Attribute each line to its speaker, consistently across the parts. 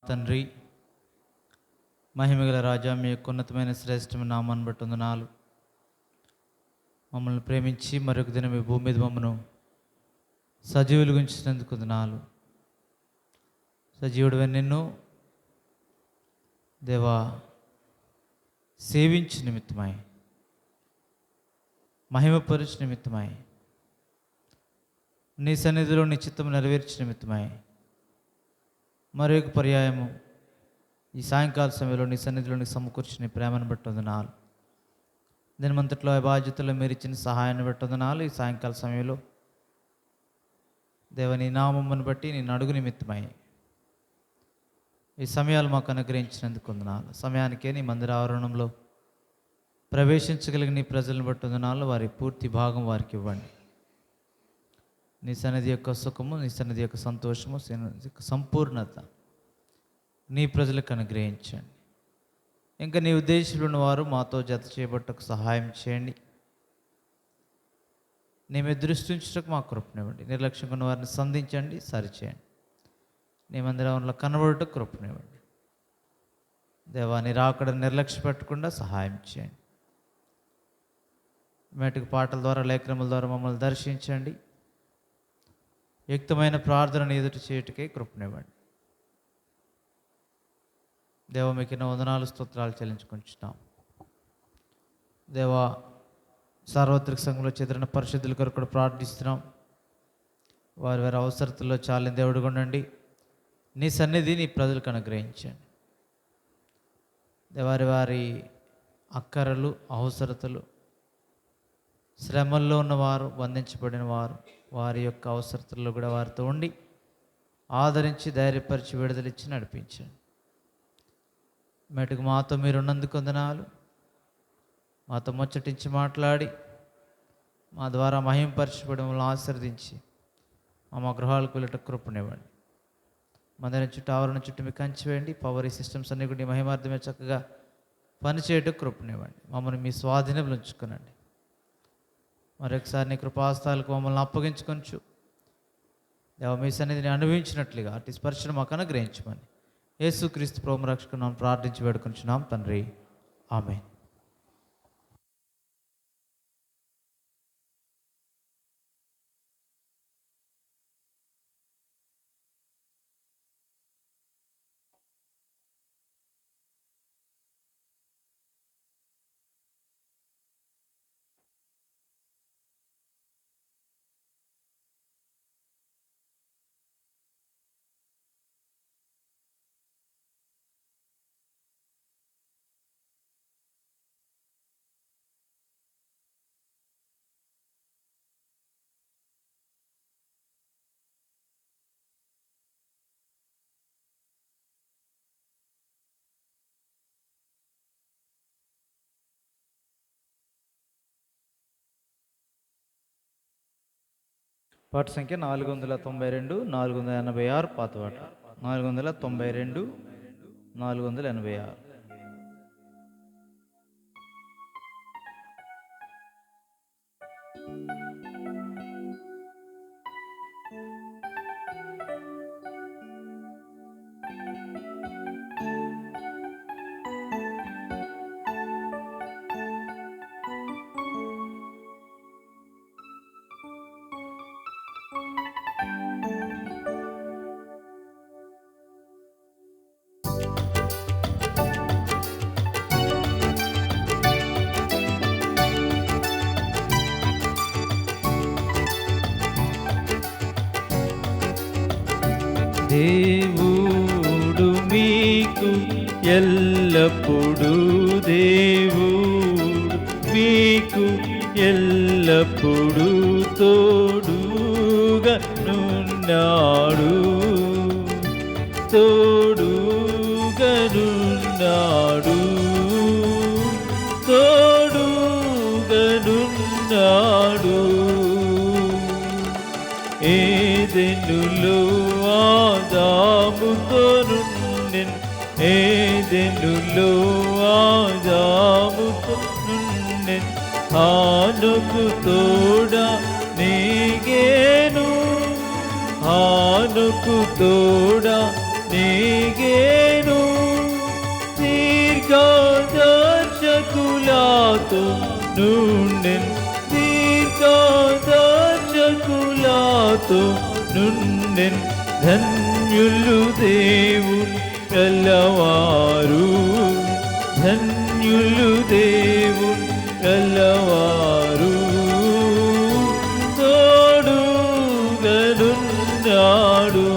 Speaker 1: తండ్రి, మహిమగల రాజా, మీ యొక్క ఉన్నతమైన శ్రేష్టమైన నామాన్ని బట్టి వందనాలు. మమ్మల్ని ప్రేమించి మరొక దినం మీ భూమి మీద మమ్మను సజీవులు గుంచినందుకు వందనాలు. సజీవుడివైన నిన్ను దేవా సేవించి నిమిత్తమై, మహిమపరచు నిమిత్తమై, నీ సన్నిధిలో నీ చిత్తము నెరవేర్చి నిమిత్తమై మరొక పర్యాయము ఈ సాయంకాల సమయంలో నీ సన్నిధిలో నీ సమకూర్చి నీ ప్రేమను బట్టి వందనాలు. దినమంతట్లో ఆ బాధ్యతలో మీరు ఇచ్చిన సహాయాన్ని బట్టి వందనాలు. ఈ సాయంకాల సమయంలో దేవ నీ నామమును బట్టి నేను అడుగు నిమిత్తమై ఈ సమయాలు మాకు అనుగ్రహించినందుకు వందనాలు. సమయానికే నీ మందిర ఆవరణంలో ప్రవేశించగలిగిన నీ ప్రజలను బట్టి వందనాలు. వారి పూర్తి భాగం వారికి ఇవ్వండి. నీ సన్నిధి యొక్క సుఖము, నీ సన్నిధి యొక్క సంతోషము, యొక్క సంపూర్ణత నీ ప్రజలకు అనుగ్రహించండి. ఇంకా నీ ఉద్దేశంలో ఉన్నవారు మాతో జత చేయబట్టకు సహాయం చేయండి. నీ మీద దృష్టి ఉంచటకు మాకు కృపనివ్వండి. నిర్లక్ష్యంగా ఉన్న వారిని సంధించండి, సరిచేయండి. నీ మందిరంలో కనబడటకు కృపనివ్వండి. దేవా, నీ రాకడ నిర్లక్ష్య పెట్టకుండా సహాయం చేయండి. మేటికి పాటల ద్వారా, లేఖనముల ద్వారా మమ్మల్ని దర్శించండి. యుక్తమైన ప్రార్థనను ఎదుటి చేయుటకే కృపనివ్వండి. దేవ, మీకు వందనాలు స్తోత్రాలు చెల్లించుకుంటున్నాం. దేవా, సార్వత్రిక సంఘంలో చెదిరిన పరిశుద్ధుల కొరకు కూడా ప్రార్థిస్తున్నాం. వారి వారి అవసరతల్లో చాలిన దేవుడుగా ఉండండి. నీ సన్నిధి నీ ప్రజలకు అనుగ్రహించండి. వారి వారి అక్కరలు, అవసరతలు, శ్రమల్లో ఉన్నవారు, బంధించబడిన వారు, వారి యొక్క అవసరతల్లో కూడా వారితో ఉండి ఆదరించి ధైర్యపరిచి విడుదలిచ్చి నడిపించండి. మెటుకు మాతో మీరు ఉన్నందుకు వందనాలు. మాతో ముచ్చటించి మాట్లాడి మా ద్వారా మహింపరచబడి మమ్మల్ని ఆశీర్వదించి మా గృహాలకు వెళ్ళట కృపనివ్వండి. మందిరం చుట్టూ, ఆవరణ చుట్టూ మీకు కంచి వేయండి. పవర్ సిస్టమ్స్ అన్ని కూడా మహిమార్థమే చక్కగా పనిచేయటం కృపనివ్వండి. మమ్మల్ని మీ స్వాధీనంలో ఉంచుకునండి. మరొకసారి నీ కృపాస్తాలకు మమ్మల్ని అప్పగించుకొనచ్చు. దేవ, మీ సన్నిధిని అనుభవించినట్లుగా అటు స్పర్శను మాకు అనుగ్రహించమని యేసుక్రీస్తు ప్రభువు రక్షకుని ప్రార్థించి వేడుకొంచున్నాం తండ్రి. ఆమేన్. పాట సంఖ్య 492, 486. పాత పాట 492, 486. దేవుడు మీకు ఎల్లప్పుడూ, దేవుడు మీకు ఎల్లప్పుడూ తోడుగా నున్నాడు, తోడుగా నున్నాడు, తోడుగా నున్నాడు. ఏదెనులో ఆదాముతో నుండెను, ఏదెనులో ఆదాముతో నుండెను, హానుకు తోడా నీగేను, హానుకు తోడా నీగే
Speaker 2: నుండెన్ దీర్ఘదర్శకులతో నుండెన్ ధన్యులు దేవుని కలవారు ధన్యులు దేవుని కలవారు తోడుగనున్నాడు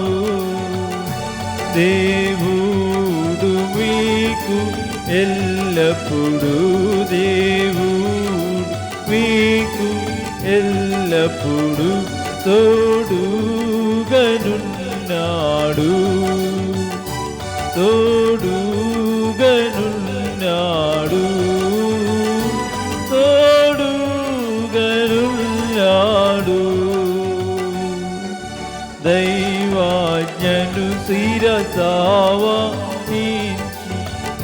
Speaker 2: దేవుడు మీకు ఎల్లప్పుడూ దేవుడు మీకు ఎల్లప్పుడూ తోడుగనున్నాడు తోడుగనున్నాడు తోడుగనున్నాడు దైవాజ్ఞను శిరసావహించి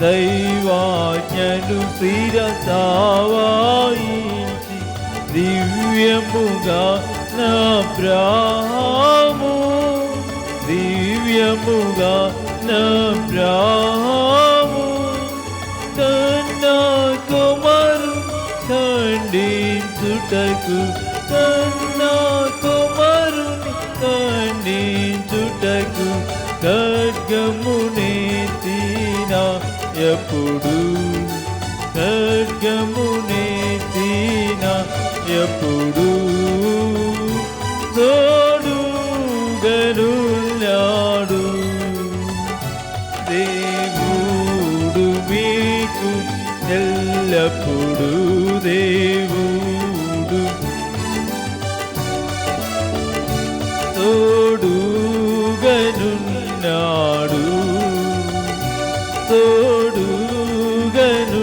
Speaker 2: దైవాజ్ఞను శిరసావహించి దివ్యముగా నబ్రాహాము దివ్యముగా నబ్రాహాము తన కుమారు ఖండించుటకు తన కుమారుని ఖండించుటకు ఖడ్గమునెత్తిన ఎప్పుడు ఖడ్గమునెత్తిన ఎప్పుడు తోడుగనున్నాడు దేవుడు మీకు ఎల్లప్పుడు దేవుడు తోడుగనున్నాడు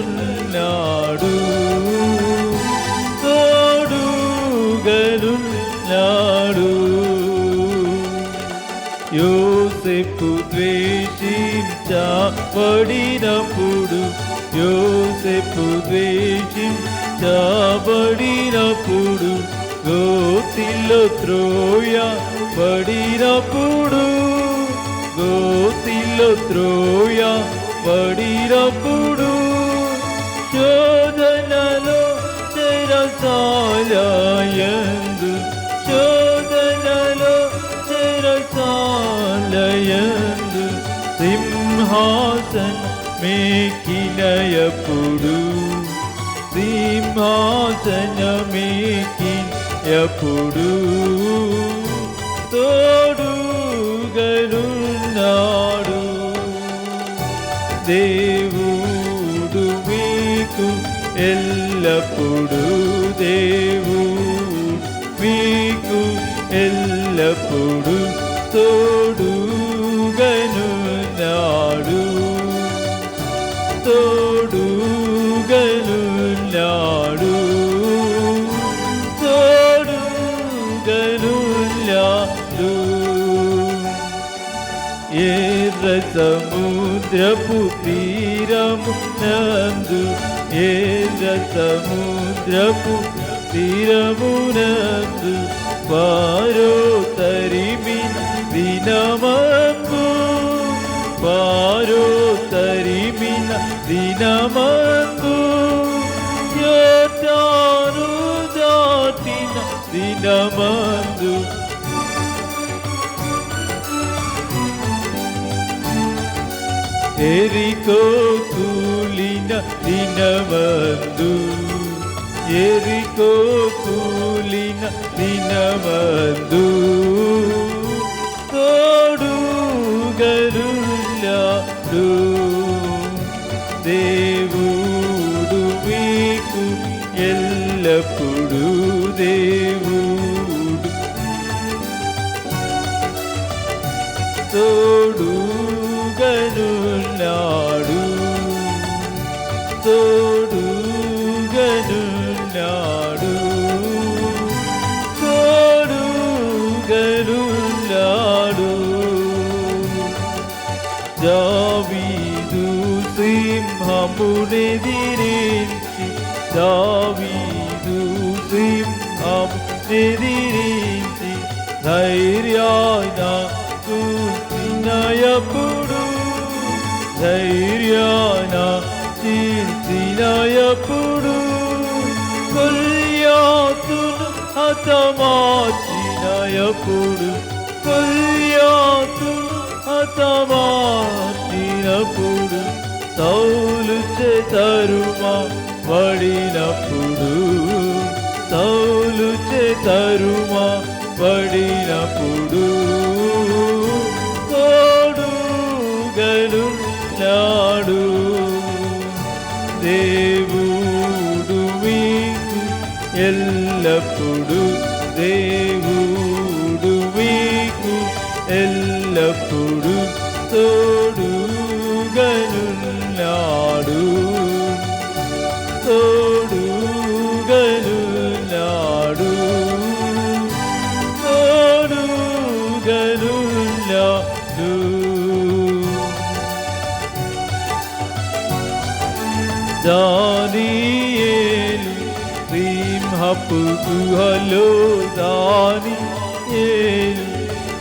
Speaker 2: తోడుగనున్నాడు తోడుగనున్నాడు యోసేపు ద్వేషించబడినప్పుడు యోసేపు ద్వేషించబడినప్పుడు గోతిలో త్రోయబడినప్పుడు గోతిలో త్రోయబడినప్పుడు శోధనలో చెరసాలయందు శోధనలో చెరసాలయందు సింహాసన్ మేకినయప్పుడు సింహాసనమేకినయప్పుడు తోడుగనున్నాడు దేవుడు మీకు ఎల్లప్పుడు దేవుడు మీకు ఎల్లప్పుడు తోడుగనున్నాడు తోడుగనున్నాడు తోడుగనున్నాడు ఎర్ర సముద్రపు తీరము నందు ఎర్ర సముద్రపు తీరమునందు వారో తరిమిన దినమందు వారో తరిమిన దినమందు యోర్దాను దాటిన దినమందు ఎరికో కూలిన దినమందు ఎరికో కూలిన దినమందు తోడుగనున్నాడు దేవుడు మీకు ఎల్లప్పుడు దేవుడు తోడుగనున్నాడు తోడుగనున్నాడు తోడుగనున్నాడు దావీదు సింహమునెదిరించి దావీదు సింహమునెదిరించి ధైర్యాన కూర్చినయప్పుడు ధైర్యాన చీల్చినయప్పుడు ఎప్పుడు కొల్యాతు హతమార్చినప్పుడు సౌలు చేతరుమా పడినప్పుడు సౌలు చేతరుమా పడినప్పుడు తోడుగలున్నాడు దేవుడు మీకు ఎల్లప్పుడు దేవుడు మీకు ఎల్లప్పుడు తోడుగలున్నాడు తోడుగలున్నాడు తోడుగలున్నాడు. దానియేలు సింహపు గుహలో దానియేలు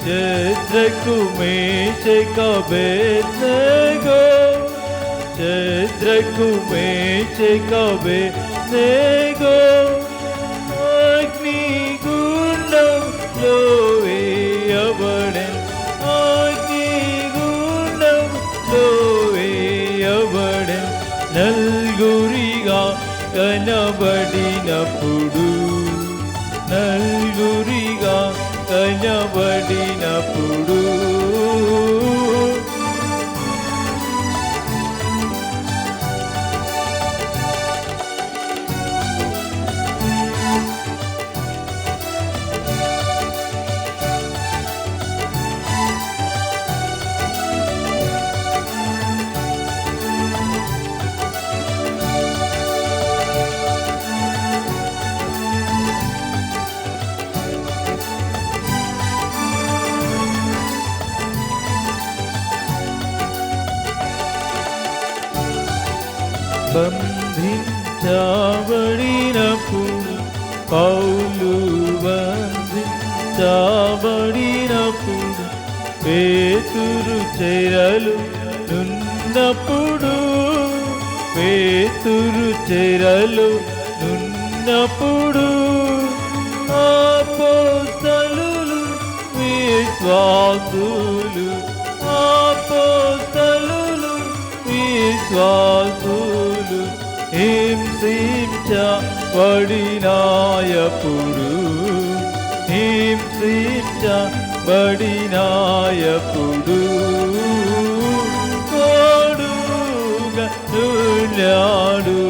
Speaker 2: శత్రుకు మేషక అబేద్నెగో శత్రుకు మేషక అబేద్నెగో అగ్నిగుండంలో వేయబడెను అగ్నిగుండంలో వేయబడెను నలుగురిగా కనబడినప్పుడు నలుగురిగా కనబడినప్పుడు బంధించబడినప్పుడు పౌలు బంధించబడినప్పుడు పేతురు చెరలు నున్నప్పుడు పేతురు చెరలు నున్నప్పుడు అపోస్తలులు విశ్వాసులు అపోస్తలులు విశ్వాసులు హింసించబడినాయప్పుడు హింసించబడినాయప్పుడు తోడుగలున్నాడు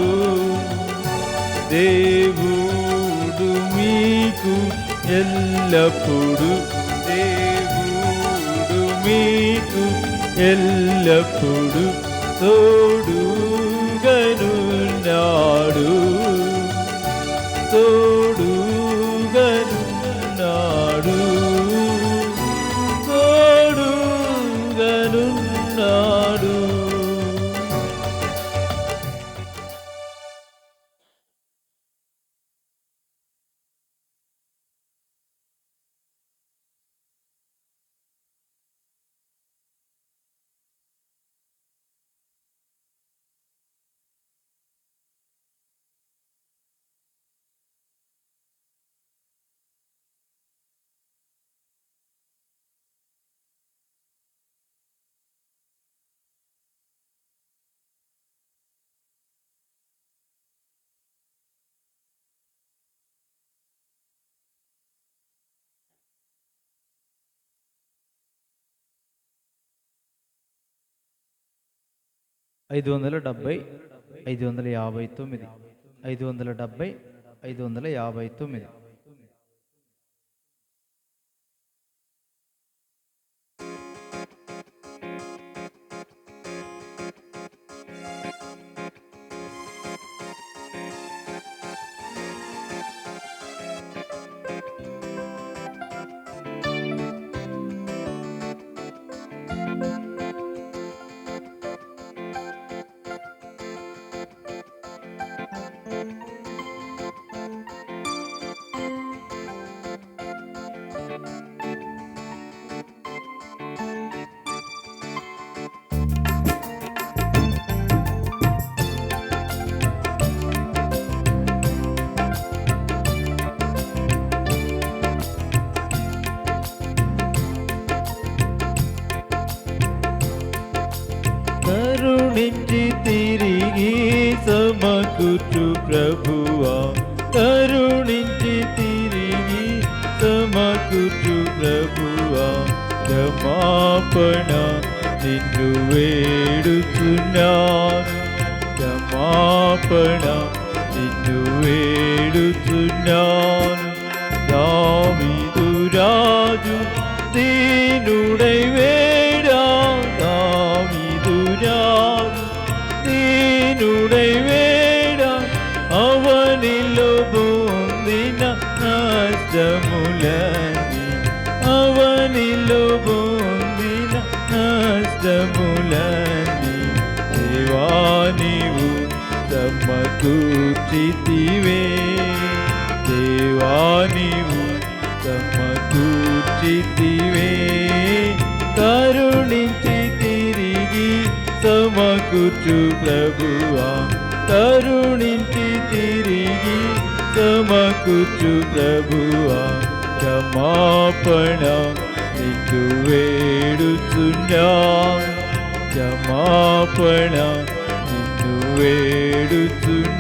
Speaker 2: దేవుడు మీకు ఎల్లప్పుడు దేవుడు మీకు ఎల్లప్పుడు తోడుగలున్నాడు తోడుగలున్నాడు తోడుగలున్నాడు.
Speaker 1: ఐదు వందల 559 559.
Speaker 2: కరుణించి తిరిగి సమకూర్చు ప్రభువా, కరుణించి తిరిగి సమకూర్చు ప్రభువా, క్షమాపణ నిన్ను వేడుచున్నాను, క్షమాపణ నిన్ను వేడుచున్నాను. దావీదు రాజు దీనుడై వేడా, దావీదు రాజు దీనుడై వేడా, అవనిలో పొందిన నష్టములని, అవనిలో పొందిన నష్టములని దేవా నీవు సమకూర్చితివే, దేవా నీవు సమకూర్చితివే. కరుణించి తిరిగి సమకూర్చు ప్రభువా, కరుణించి తిరిగి సమకూర్చు ప్రభువా, క్షమాపణ నిన్ను వేడుచున్నాను, క్షమాపణ నిన్ను వేడుచున్నాను.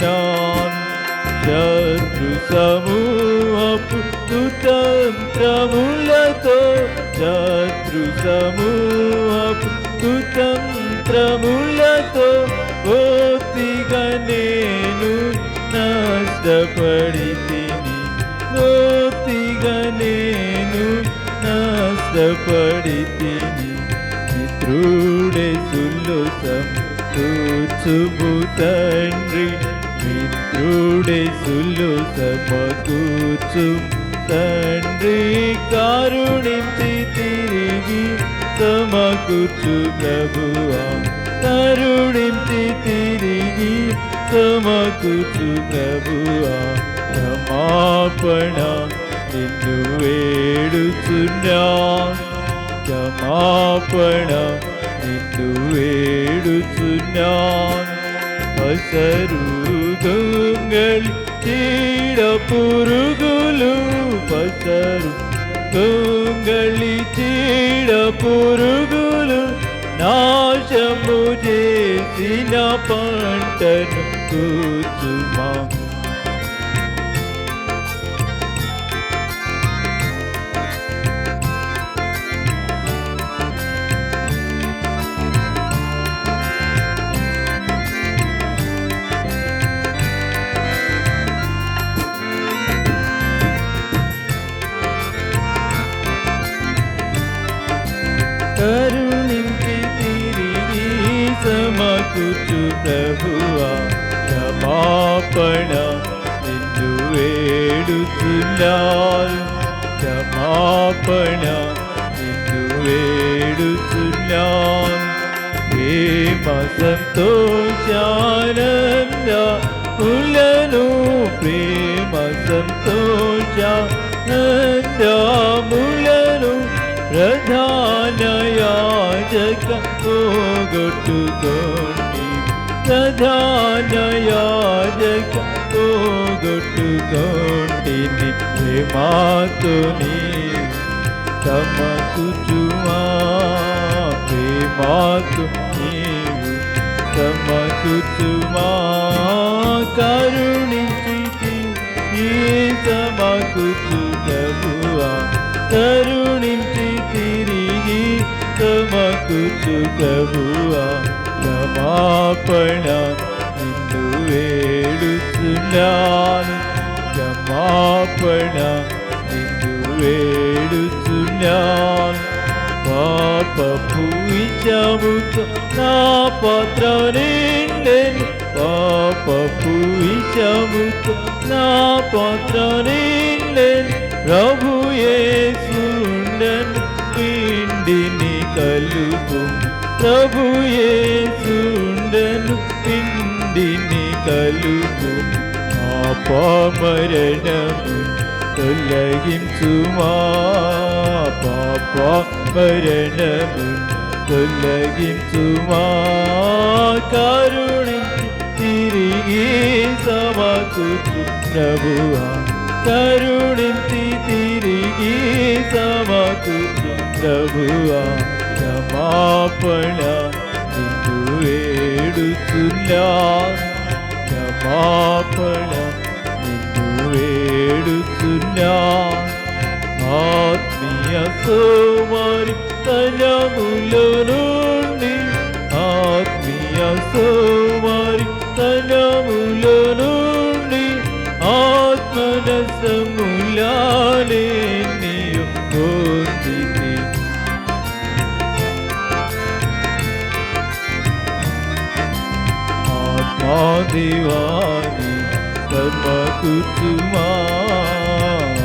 Speaker 2: శత్రు సమూహపు కుతంత్రములతో, శత్రు సమూహపు కుతంత్రములతో పూర్తిగా నేను నష్టపడితిని, పూర్తిగా నేను నష్టపడితిని. మిత్రుడే సుల్లుసం కూర్చుము తండ్రి, మిత్రుడే సుల్లు సమకూర్చు తండ్రి, కరుణించి తిరిగి సమకూర్చు ప్రభువా, కరుణించి తిరిగి సమకూర్చు ప్రభువా, క్షమాపణ నిన్ను వేడుచున్నాను, క్షమాపణ నిన్ను వేడుచున్నాను. పసరు దొంగలి చీడ పురుగులు, పసరు దొంగలి చీడ పురుగులు నాశము చేసిన పంటను కూర్చుమా, కరుణించి తిరిగి సమకూర్చు ప్రభువా, క్షమాపణ నిన్ను వేడుచున్నాను, క్షమాపణ నిన్ను వేడుచున్నాను. ప్రేమ సంతోషానందములను, ప్రేమ సంతోషానందములను ప్రధాన యాజక పోగొట్టుకోండి, ప్రధాన యాజక పోగొట్టుకోండి. ప్రేమాతో నీవు సమకూర్చుమా, ప్రేమాతో నీవు సమకూర్చుమా, కరుణించి ఈ సమకూర్చు ప్రభువా, కరుణించి తిరిగి సమకూర్చు ప్రభువా, క్షమాపణ నిన్ను వేడుచున్నాను, క్షమాపణ నిన్ను వేడుచున్నాను. పాపపు విషముతో నా పాత్ర నిండెను, పాపపు విషముతో నా పాత్ర నిండెను, ప్రభు యేసుండెను పిండిని కలుపు, ప్రభు యేసుండెను పిండిని కలుపు. పాపమరణము తొలగించుమా, పాపమరణము తొలగించుమా, కరుణించి తిరిగి సమకూర్చు ప్రభువా, కరుణించి తిరిగి సమకూర్చు ప్రభువా, క్షమాపణ నిన్ను వేడుచున్నా క్షమాపణ నిన్ను వేడుచున్నా ఆత్మీయ సోమరి తనములో నుండి ఆత్మీయ సోమరి తనములో నుండి ఆత్మనసములానే నీయు పొందితి ఆత్మాదేవాని సమకూర్చుమా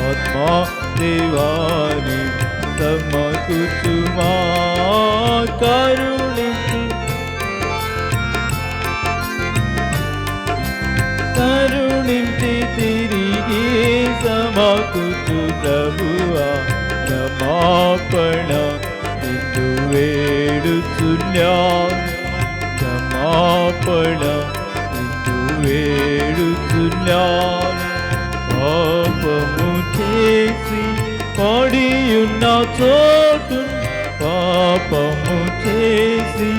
Speaker 2: ఆత్మాదేవాని సమకూర్చుమా కరుణించి తిరిగి సమకూర్చు ప్రభువా క్షమాపణ నిన్ను వేడుచున్నా క్షమాపణ నిన్ను వేడుచున్నాను పాపము చేసి పడియున్న చోటు పాపము చేసి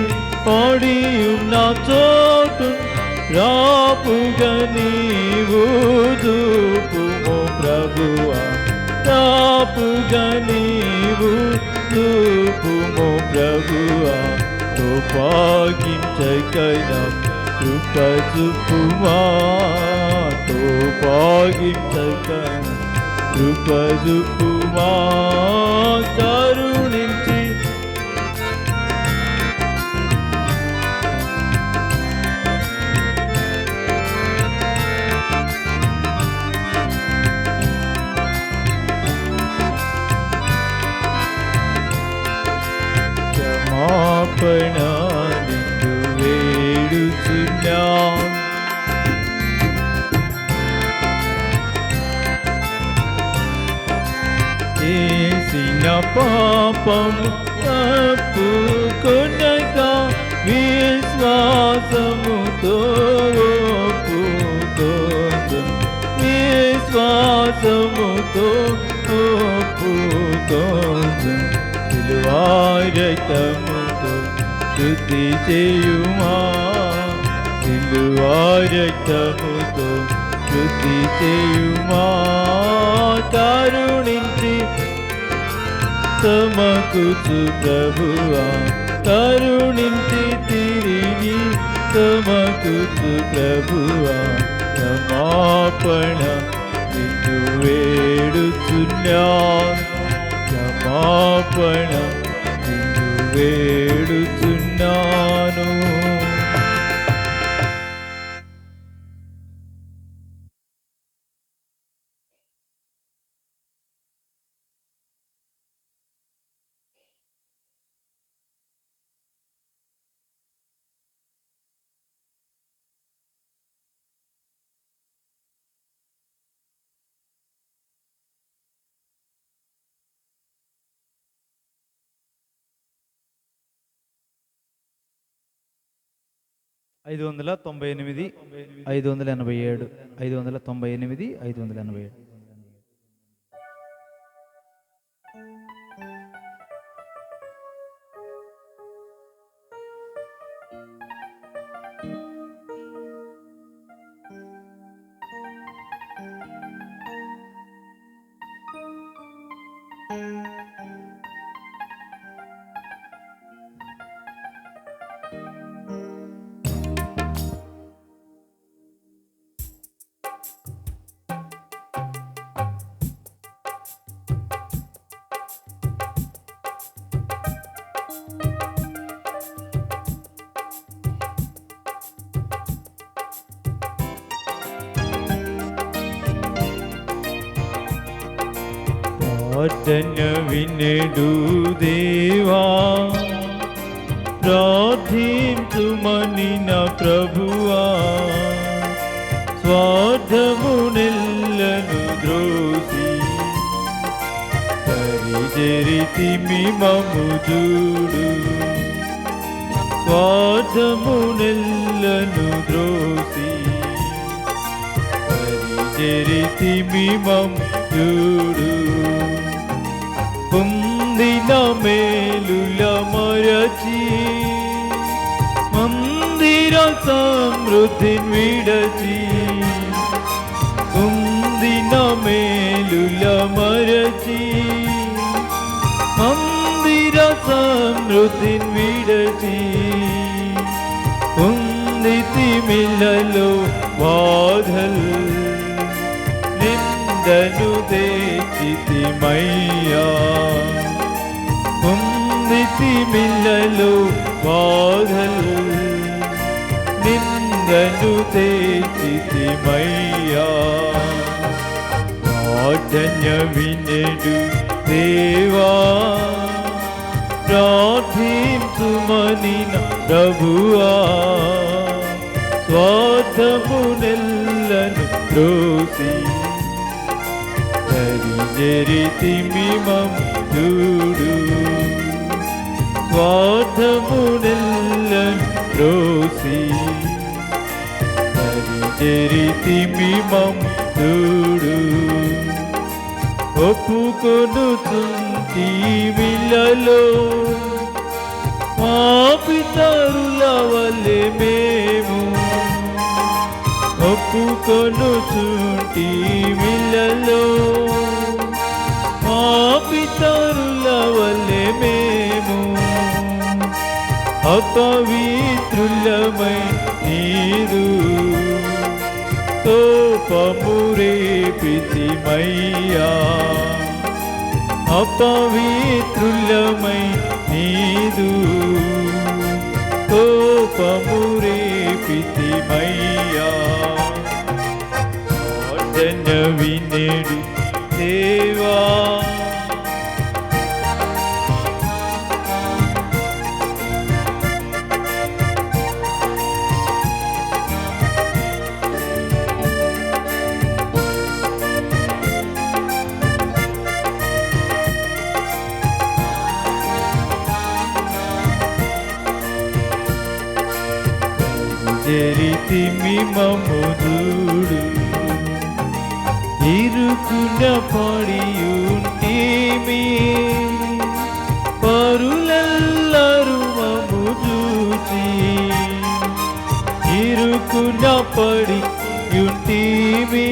Speaker 2: పడియున్న చోటు రాపుగా నీవు చూపుము ప్రభువా రాపుగా నీవు చూపుము ప్రభువా తోపాగించకైనా కృప చూపుమా తోపాగించకైనా కృప చూపుమా కరుణించి క్షమాపణ నిన్ను వేడుచున్నా చేసిన పాపము తప్పుకొనక విశ్వాసముతో ఒప్పుకోదు విశ్వాసముతో ఒప్పుకోదు సిలువారక్తముతో శుద్ధి చేయుమా సిలువారక్తముతో శుద్ధి చేయుమా కరుణించి సమకూర్చు ప్రభువా కరుణించి తిరిగి సమకూర్చు ప్రభువా క్షమాపణ నిన్ను వేడుచున్నా క్షమాపణ నిన్ను వేడుచున్నాను
Speaker 3: ఐదు వందల 587 587 ప్రార్థన వినెడు దేవా ప్రార్థించుమని నా ప్రభువా స్వార్థమునెల్లను ద్రోసి పరిచరితిమి మము చూడు స్వార్థమునెల్లను ద్రోసి పరిచరితిమి మము చూడు పొందిన మేలుల మరచి మందిర సమృద్ధిని విడచి ఉందిన మేలుల మరచి మందిర సమృద్ధిని విడచి ఉందితిమిలలో బాధల్ నిందను తెచ్చితిమయ్యా ఉందితిమిలలో బాధల్ నిందను తెచ్చితిమయ్యా ప్రార్థన వినెడు దేవా ప్రార్థించుమని ప్రభువా స్వార్థమునెల్లను త్రోసి జరితిమిమము చూడు స్వార్థమునెల్లను త్రోసి జరితిమిమము చూడు ఒప్పుకొనుచుంటిమిలలో మా పితరుల వలె మేము ఒప్పుకొనుచుంటిమిలలో మా పితరుల వలె మేము అపవిత్రులమై నీరు కోపమురేపితిమయ్యా అపవిత్రులమై నీదు కోపమురేపితిమయ్యా ప్రార్థన వినెడు దేవా జరితిమిమము చూడు ఇరుకున పడియుంటిమి పరులెల్లరు మము చూచి ఇరుకున పడియుంటిమి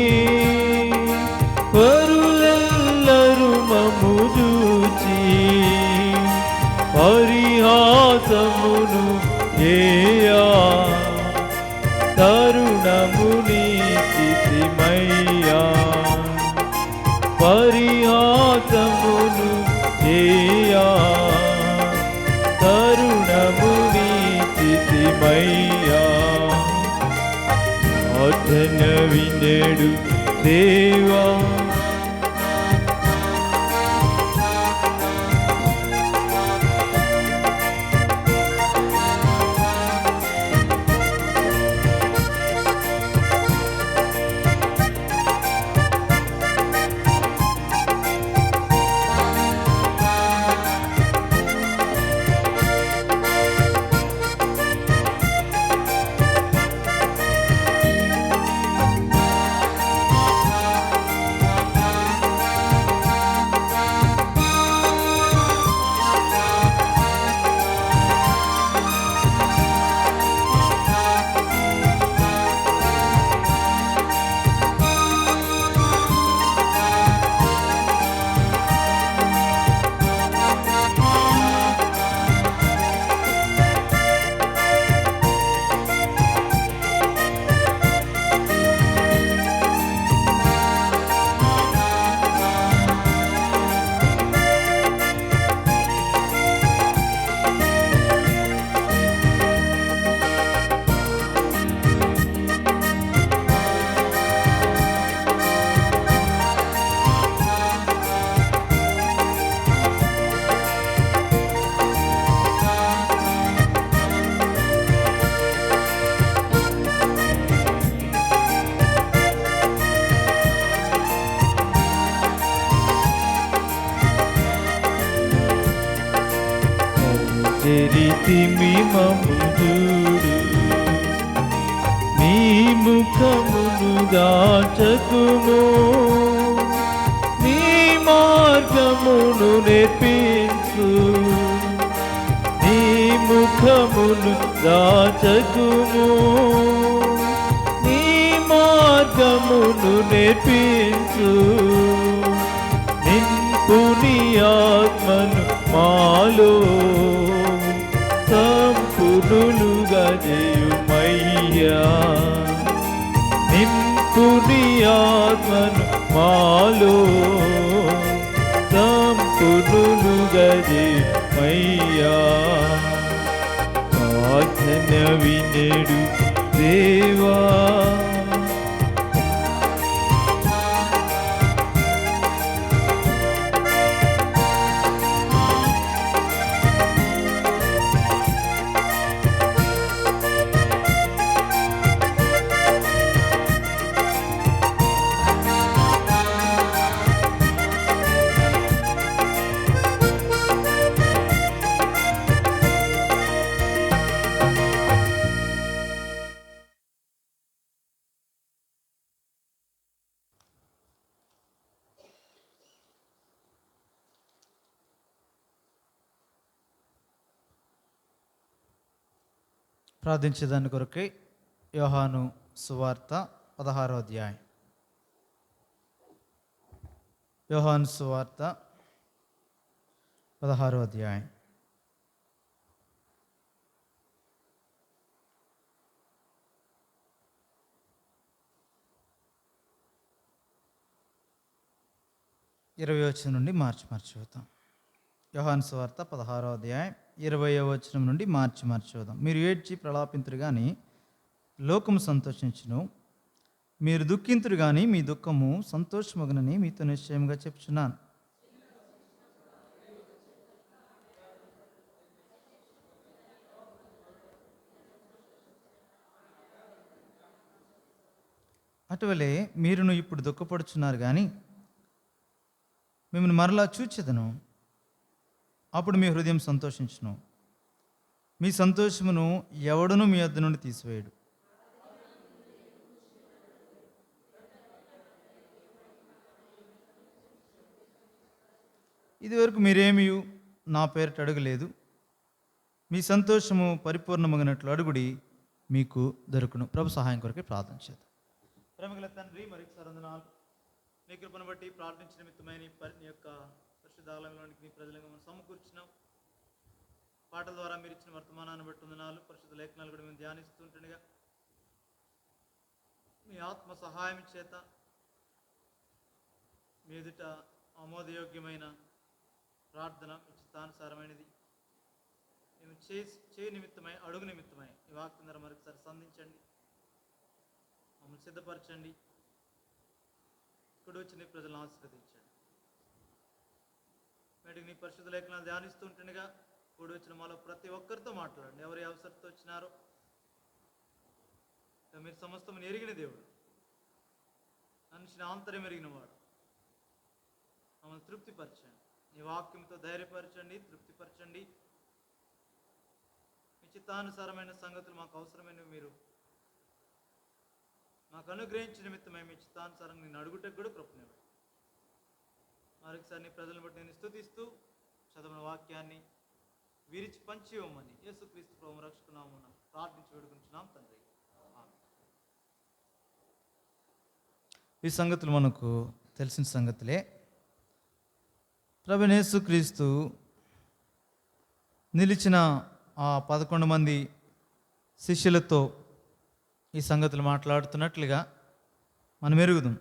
Speaker 3: పరులెల్లరు మము చూచి పరిహాసమును చేయా తరుణమునిచితిమయ్యా పరిహాసమును చేయా తరుణమునిచితిమయ్యా ప్రార్థన వినెడు దేవా జరితిమిమము చూడు నీ ముఖమును దాచకుము నీ మార్గమును నేర్పించు నీ ముఖమును దాచకుము, నీ మార్గమును నేర్పించు, నింపు నీ ఆత్మను మాలో సంపూర్ణులుగా చేయుమయ్యా, నింపు నీ ఆత్మను మాలో సంపూర్ణులుగా చేయుమయ్యా. ప్రార్థన వినేడు దేవా,
Speaker 1: ప్రార్థించేదాని కొరకై యోహాను సువార్త 16వ అధ్యాయం. యోహాను సువార్త 16వ అధ్యాయం. ఇరవై వచనం నుండి మార్చి చూద్దాం. యోహాను సువార్త 16వ అధ్యాయం 20వ వచనం నుండి మార్చి చూద్దాం. మీరు ఏడ్చి ప్రలాపింతురు కానీ లోకము సంతోషించును, మీరు దుఃఖింతురు కానీ మీ దుఃఖము సంతోషమగునని మీతో నిశ్చయంగా చెప్తున్నాను. అటువలే మీరును ఇప్పుడు దుఃఖపడుచున్నారు కానీ మిమ్మల్ని మరలా చూచెదను, అప్పుడు మీ హృదయం సంతోషించును, మీ సంతోషమును ఎవడును మీ వద్ద నుండి తీసివేయడు. ఇదివరకు మీరేమీ నా పేరిట అడగలేదు, మీ సంతోషము పరిపూర్ణమగినట్లు అడుగుడి, మీకు దొరుకును. ప్రభు సహాయం కొరకే ప్రార్థన చేద్దాం. ప్రేమగల తండ్రి, మరొకసారి వందనాలు. నీ కృపను బట్టి ప్రార్థించిన నిమిత్తమైన నీ యొక్క పరిశుద్ధాలయంలోనికి నీ ప్రజలను మనం సమకూర్చినాం. పాటల ద్వారా మీరు ఇచ్చిన వర్తమానాన్ని బట్టి వందనాలు. పరిశుద్ధ లేఖనాలు కూడా మేము ధ్యానిస్తుంటుండగా మీ ఆత్మ సహాయం చేత మీ ఎదుట ఆమోదయోగ్యమైన ప్రార్థన చిత్తానుసారమైనది మేము చేయి నిమిత్తమై, అడుగు నిమిత్తమై ఈ వాక్యం ద్వారా మరొకసారి సంధించండి, మమ్మల్ని సిద్ధపరచండి. ఇక్కడ వచ్చి నీ ప్రజలను ఆశీర్వదించండి. మేటికి నీ పరిశుద్ధ లేఖనాలు ధ్యానిస్తూ ఉంటుండగా కూడి వచ్చిన మాలో ప్రతి ఒక్కరితో మాట్లాడండి. ఎవరి అవసరంతో వచ్చినారో మీరు సమస్తం ఎరిగిన దేవుడు, మనిషిని ఆంతర్యం ఎరిగిన వాడు. మమ్మల్ని తృప్తిపరచండి, నీ వాక్యంతో ధైర్యపరచండి, తృప్తిపరచండి. మీ చిత్తానుసారమైన సంగతులు మాకు అవసరమైనవి మీరు మాకు అనుగ్రహించిన నిమిత్తమై మీ చిత్తానుసారంగా నేను అడుగుటకు కూడా కృపనివ్వండి. మరొకసారి నీ ప్రజలను బట్టి నేను స్తుతిస్తూ చదివిన వాక్యాన్ని విరిచి పంచి ఇవ్వమని యేసుక్రీస్తు ప్రభువు రక్షకునామమున ప్రార్థించి వేడుకుంటున్నాం తండ్రి. ఈ సంగతులు మనకు తెలిసిన సంగతులే. ప్రభువైన యేసుక్రీస్తు నిలిచిన ఆ 11 మంది శిష్యులతో ఈ సంగతులు మాట్లాడుతున్నట్లుగా మనం ఎరుగుదాం.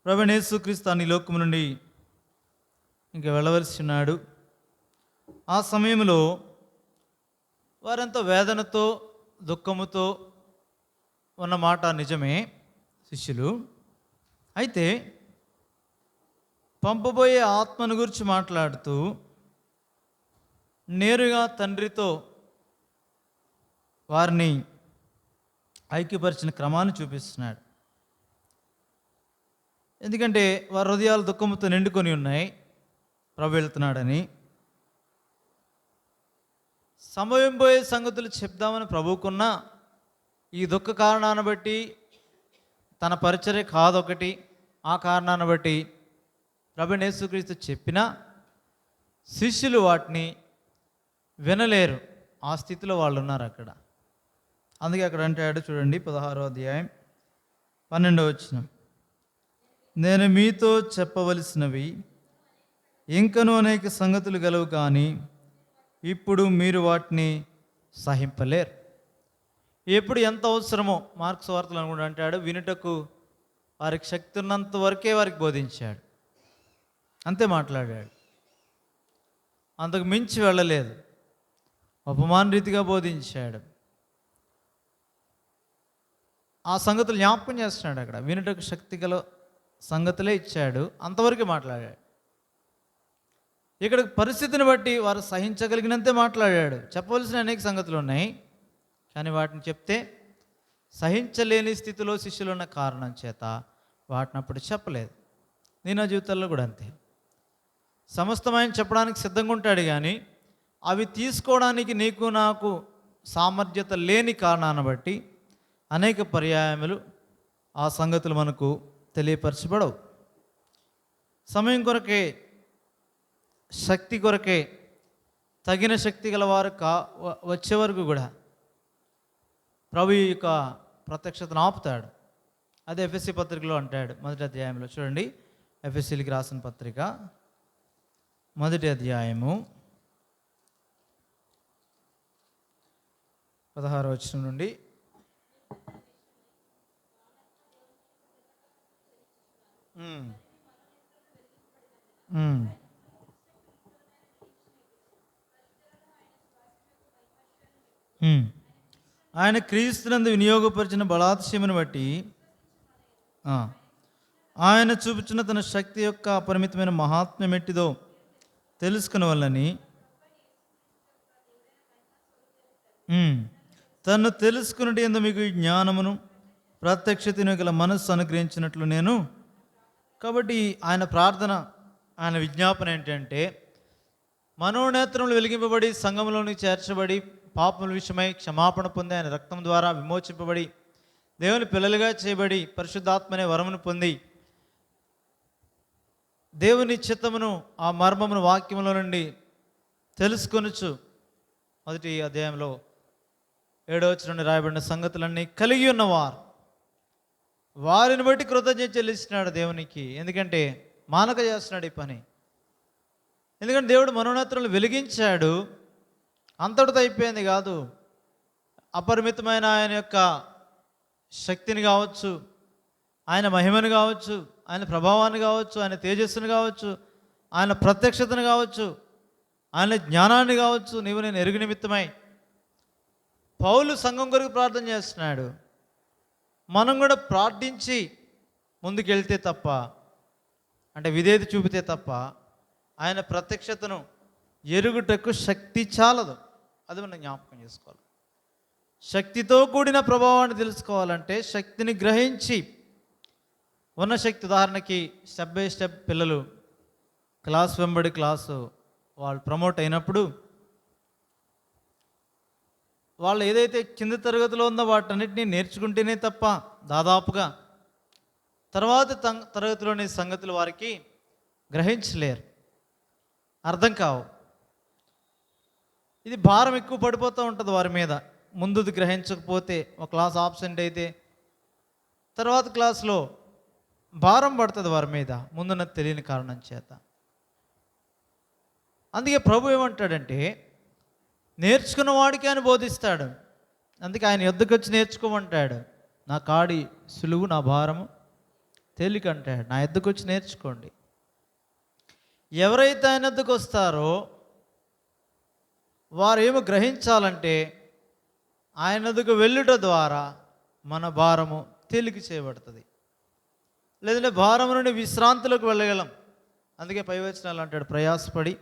Speaker 1: ప్రభువైన యేసుక్రీస్తు ఈ లోకము నుండి ఇంకా వెళ్ళవలసి ఉన్నాడు. ఆ సమయంలో వారంతా వేదనతో దుఃఖముతో ఉన్న మాట నిజమే శిష్యులు. అయితే పంపబోయే ఆత్మను గురించి మాట్లాడుతూ నేరుగా తండ్రితో వారిని ఐక్యపరిచిన క్రమాన్ని చూపిస్తున్నాడు. ఎందుకంటే వారి హృదయాలు దుఃఖంతో నిండుకొని ఉన్నాయి ప్రభు వెళ్తున్నాడని. సమయం పోయే సంగతులు చెప్దామని ప్రభువుకున్న ఈ దుఃఖ కారణాన్ని బట్టి తన పరిచర్య కాదొకటి, ఆ కారణాన్ని బట్టి ప్రభువైన యేసుక్రీస్తు చెప్పినా శిష్యులు వాటిని వినలేరు. ఆ స్థితిలో వాళ్ళు ఉన్నారు అక్కడ. అందుకే అక్కడ అంటాడు చూడండి 16వ అధ్యాయం 12వ వచనం, నేను మీతో చెప్పవలసినవి ఇంకనూ అనేక సంగతులు గలవు, కానీ ఇప్పుడు మీరు వాటిని సహింపలేరు. ఎప్పుడు ఎంత అవసరమో మార్క్స్ వార్తలు అనుకుంటూ అంటాడు, వినుటకు వారికి శక్తి ఉన్నంత వరకే వారికి బోధించాడు, అంతే మాట్లాడాడు, అంతకు మించి వెళ్ళలేదు. ఉపమాన రీతిగా బోధించాడు. ఆ సంగతులు జ్ఞాపకం చేస్తున్నాడు. అక్కడ వినుటకు శక్తి గల సంగతులే ఇచ్చాడు, అంతవరకు మాట్లాడాడు. ఇక్కడ పరిస్థితిని బట్టి వారు సహించగలిగినంతే మాట్లాడాడు. చెప్పవలసిన అనేక సంగతులు ఉన్నాయి, కానీ వాటిని చెప్తే సహించలేని స్థితిలో శిష్యులు ఉన్న కారణం చేత వాటిని అప్పుడు చెప్పలేదు. నేను నా జీవితంలో కూడా అంతే. సమస్తమైన చెప్పడానికి సిద్ధంగా ఉంటాడు, కానీ అవి తీసుకోవడానికి నీకు నాకు సామర్థ్యత లేని కారణాన్ని బట్టి అనేక పర్యాయములు ఆ సంగతులు మనకు తెలియపరచబడవు. సమయం కొరకే, శక్తి కొరకే, తగిన శక్తి గలవారు వచ్చే వరకు కూడా ప్రభు యొక్క ప్రత్యక్షతను ఆపుతాడు. అదే ఎఫ్ఎస్సి పత్రికలో అంటాడు 1వ అధ్యాయంలో. చూడండి, ఎఫ్ఎస్సీలకి రాసిన పత్రిక 1వ అధ్యాయము 16వ వచనం నుండి ఆయన క్రీస్తునందు వినియోగపరిచిన బలాతిశయమును బట్టి ఆయన చూపుచున్న తన శక్తి యొక్క అపరిమితమైన మహాత్మ్యం ఎట్టిదో తెలుసుకున్న వల్లని తను తెలుసుకున్నట్టు ఎందు మీకు జ్ఞానమును ప్రత్యక్షతను గల మనస్సు అనుగ్రహించినట్లు నేను. కాబట్టి ఆయన ప్రార్థన, ఆయన విజ్ఞాపన ఏంటంటే, మనోనేత్రములు వెలిగింపబడి సంఘంలోనికి చేర్చబడి పాపముల విషయమై క్షమాపణ పొంది ఆయన రక్తం ద్వారా విమోచింపబడి దేవుని పిల్లలుగా చేయబడి పరిశుద్ధాత్మనే వరమును పొంది దేవుని చిత్తమును ఆ మర్మమును వాక్యములో నుండి తెలుసుకొనుచు 1వ అధ్యాయంలో 7వ వచనం నుండి రాయబడిన సంగతులన్నీ కలిగి ఉన్నవారు వారిని బట్టి కృతజ్ఞత చెల్లిస్తున్నాడు దేవునికి. ఎందుకంటే మానక చేస్తున్నాడు ఈ పని. ఎందుకంటే దేవుడు మనోనేత్రాలు వెలిగించాడు, అంతటితో అయిపోయింది కాదు. అపరిమితమైన ఆయన యొక్క శక్తిని కావచ్చు, ఆయన మహిమను కావచ్చు, ఆయన ప్రభావాన్ని కావచ్చు, ఆయన తేజస్సును కావచ్చు, ఆయన ప్రత్యక్షతను కావచ్చు, ఆయన జ్ఞానాన్ని కావచ్చు నీవు నేను ఎరుగు నిమిత్తమై పౌలు సంఘం కొరకు ప్రార్థన చేస్తున్నాడు. మనం కూడా ప్రార్థించి ముందుకెళ్తే తప్ప, అంటే విధేయత చూపితే తప్ప ఆయన ప్రత్యక్షతను ఎరుగుటకు శక్తి చాలదు. అది మనం జ్ఞాపకం చేసుకోవాలి. శక్తితో కూడిన ప్రభావాన్ని తెలుసుకోవాలంటే శక్తిని గ్రహించి ఉన్న శక్తి. ఉదాహరణకి స్టెప్ బై స్టెప్ పిల్లలు క్లాస్ వెంబడి క్లాసు వాళ్ళు ప్రమోట్ అయినప్పుడు వాళ్ళు ఏదైతే కింద తరగతిలో ఉందో వాటన్నిటిని నేర్చుకుంటేనే తప్ప దాదాపుగా తర్వాత తరగతిలోని సంగతులు వారికి గ్రహించలేరు, అర్థం కావు. ఇది భారం ఎక్కువ పడిపోతూ ఉంటుంది వారి మీద. ముందుది గ్రహించకపోతే, ఒక క్లాస్ ఆబ్సెంట్ అయితే తర్వాత క్లాస్లో భారం పడుతుంది వారి మీద, ముందున్నది తెలియని కారణం చేత. అందుకే ప్రభు ఏమంటాడంటే, నేర్చుకున్న వాడికి ఆయన బోధిస్తాడు. అందుకే ఆయన యొద్దకు వచ్చి నేర్చుకోమంటాడు. నా కాడి సులువు, నా భారము తేలిక అంటాడు. నా యొద్దకు వచ్చి నేర్చుకోండి. ఎవరైతే ఆయన యొద్దకు వస్తారో వారు ఏమో గ్రహించాలంటే ఆయన యొద్దకు వెళ్ళుట ద్వారా మన భారము తేలిక చేయబడుతుంది. లేదంటే భారము నుండి విశ్రాంతిలోకి వెళ్ళగలం. అందుకే పై వచనాలు అంటాడు, ప్రయాసపడి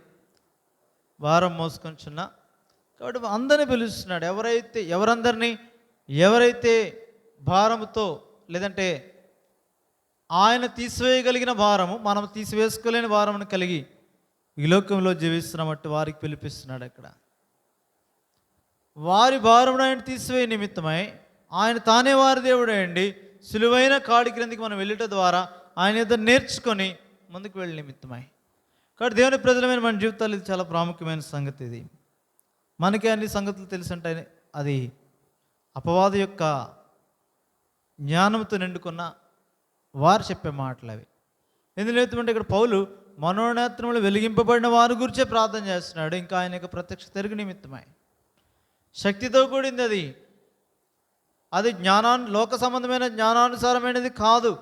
Speaker 1: భారం మోసుకొంచున్నా. కాబట్టి అందరినీ పిలుస్తున్నాడు. ఎవరైతే భారముతో, లేదంటే ఆయన తీసివేయగలిగిన భారము, మనం తీసివేసుకోలేని భారమును కలిగి ఈ లోకంలో జీవిస్తున్నట్టు వారికి పిలిపిస్తున్నాడు. అక్కడ వారి భారమును ఆయన తీసివేయ నిమిత్తమై ఆయన తానే వారి దేవుడండి సులువైన కాడి క్రిందికి మనం వెళ్ళట ద్వారా ఆయన ఏదో నేర్చుకొని ముందుకు వెళ్ళే నిమిత్తమై. కాబట్టి దేవుని ప్రజలమైన మన జీవితాలు ఇది చాలా ప్రాముఖ్యమైన సంగతి. ఇది మనకి అన్ని సంగతులు తెలుసుంటే అది అపవాది యొక్క జ్ఞానంతో నిండుకున్న వారు చెప్పే మాటలు అవి. ఎందుకంటే ఇక్కడ పౌలు మనోనేత్రములు వెలిగింపబడిన వారి గురించే ప్రార్థన చేస్తున్నాడు. ఇంకా ఆయన యొక్క ప్రత్యక్ష తెరుగు నిమిత్తమై శక్తితో కూడింది అది. అది లోక సంబంధమైన జ్ఞానానుసారమైనది కాదు.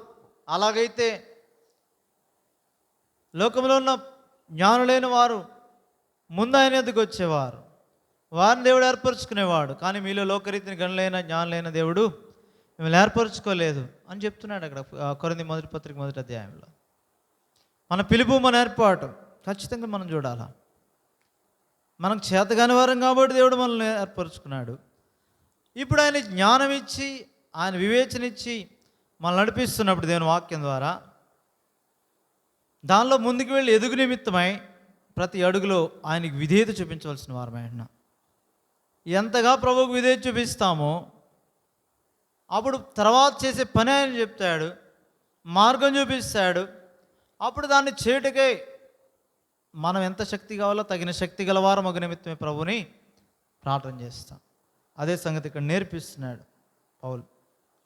Speaker 1: అలాగైతే లోకంలో ఉన్న జ్ఞానులైన వారు ముందు ఆయన ఎదుగు వచ్చేవారు, వారిని దేవుడు ఏర్పరచుకునేవాడు. కానీ మీలో లోకరీతిని గనులైన జ్ఞానులైన దేవుడు మిమ్మల్ని ఏర్పరచుకోలేదు అని చెప్తున్నాడు అక్కడ కొరింథీ మొదటి పత్రిక 1వ అధ్యాయంలో. మన పిలుపు, మన ఏర్పాటు ఖచ్చితంగా మనం చూడాలా. మనకు చేతగాని వారం కాబట్టి దేవుడు మనల్ని ఏర్పరచుకున్నాడు. ఇప్పుడు ఆయన జ్ఞానం ఇచ్చి, ఆయన వివేచన ఇచ్చి మనల్ని నడిపిస్తున్నప్పుడు దేవుని వాక్యం ద్వారా దానిలో ముందుకు వెళ్ళి ఎదుగు నిమిత్తమై ప్రతి అడుగులో ఆయనకి విధేయత చూపించవలసిన వారమై ఉన్నాం. ఎంతగా ప్రభువుకు విధేయత చూపిస్తామో అప్పుడు తర్వాత చేసే పని ఆయన చెప్తాడు, మార్గం చూపిస్తాడు. అప్పుడు దాన్ని చేయుటకే మనం ఎంత శక్తి కావాలో తగిన శక్తి గలవారం ఒక నిమిత్తమే ప్రభుని ప్రార్థన చేస్తాం. అదే సంగతి ఇక్కడ నేర్పిస్తున్నాడు పౌలు.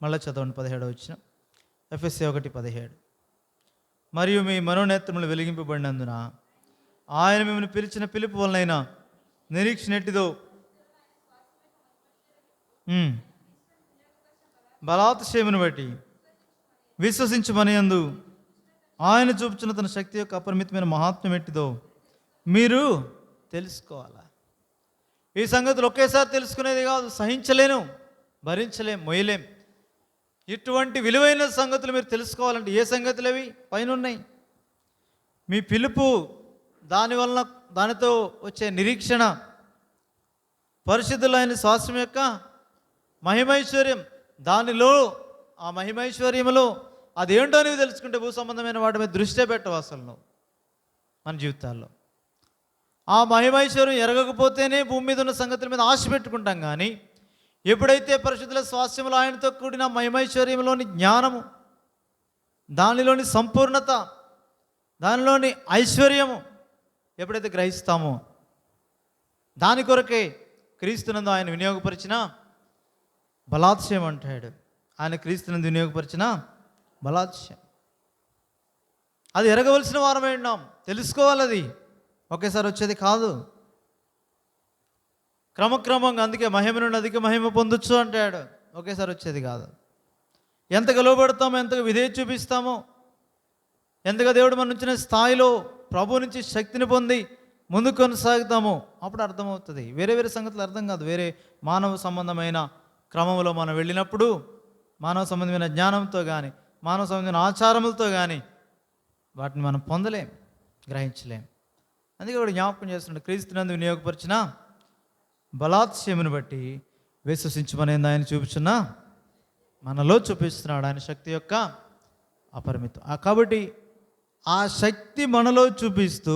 Speaker 1: మళ్ళీ చదవండి 17వ వచనం, ఎఫెసీ 1:17. మరియు మీ మనోనేత్రములు వెలిగింపబడినందున ఆయన మిమ్మల్ని పిలిచిన పిలుపు వలనైనా నిరీక్షణ ఎట్టిదో బలాతిశయమును బట్టి విశ్వసించమనియందు ఆయన చూపుచున్న తన శక్తి యొక్క అపరిమితమైన మహాత్మ్యం ఎట్టిదో మీరు తెలుసుకోవాలా. ఈ సంగతులు ఒకేసారి తెలుసుకునేది కాదు, సహించలేను, భరించలేం, మొయ్యలేం. ఇటువంటి విలువైన సంగతులు మీరు తెలుసుకోవాలంటే ఏ సంగతులు అవి? పైన ఉన్నాయి. మీ పిలుపు, దానితో వచ్చే నిరీక్షణ, పరిశుద్ధులైన శ్వాసం యొక్క మహిమైశ్వర్యం, దానిలో ఆ మహిమైశ్వర్యంలో అదేంటో నీవు తెలుసుకుంటే భూ సంబంధమైన వాటి మీద దృష్టి పెట్టవు అసలు నువ్వు మన జీవితాల్లో. ఆ మహిమైశ్వర్యం ఎరగకపోతేనే భూమి మీద ఉన్న సంగతుల మీద ఆశ పెట్టుకుంటాం. కానీ ఎప్పుడైతే పరిశుద్ధుల స్వాస్థ్యములు ఆయనతో కూడిన మహిమైశ్వర్యంలోని జ్ఞానము, దానిలోని సంపూర్ణత, దానిలోని ఐశ్వర్యము ఎప్పుడైతే గ్రహిస్తామో దాని కొరకే క్రీస్తునందు ఆయన వినియోగపరిచిన బలాత్సయం అంటాడు. ఆయన క్రీస్తునందు వినియోగపరిచిన బలాత్సయం. అది ఎరగవలసిన వారమై ఉన్నాం, తెలుసుకోవాలి. అది ఒకేసారి వచ్చేది కాదు, క్రమక్రమంగా. అందుకే మహిమ నుండి అధిక మహిమ పొందొచ్చు అంటాడు. ఒకేసారి వచ్చేది కాదు. ఎంతగా లోబడతామో, ఎంతగా విధేయత చూపిస్తామో, ఎంతగా దేవుడు మన ఉంచిన స్థాయిలో ప్రభు నుంచి శక్తిని పొంది ముందుకు కొనసాగుతామో అప్పుడు అర్థమవుతుంది. వేరే వేరే సంగతులు అర్థం కాదు. వేరే మానవ సంబంధమైన క్రమంలో మనం వెళ్ళినప్పుడు మానవ సంబంధమైన జ్ఞానంతో కానీ, మానవ సంబంధమైన ఆచారములతో కానీ వాటిని మనం పొందలేం, గ్రహించలేం. అందుకే కూడా జ్ఞాపకం చేస్తున్నాడు, క్రీస్తునందు వినియోగపరిచిన బలాత్సయమును బట్టి విశ్వసించమనేది ఆయన చూపించిన మనలో చూపిస్తున్నాడు ఆయన శక్తి యొక్క అపరిమితం. కాబట్టి ఆ శక్తి మనలో చూపిస్తూ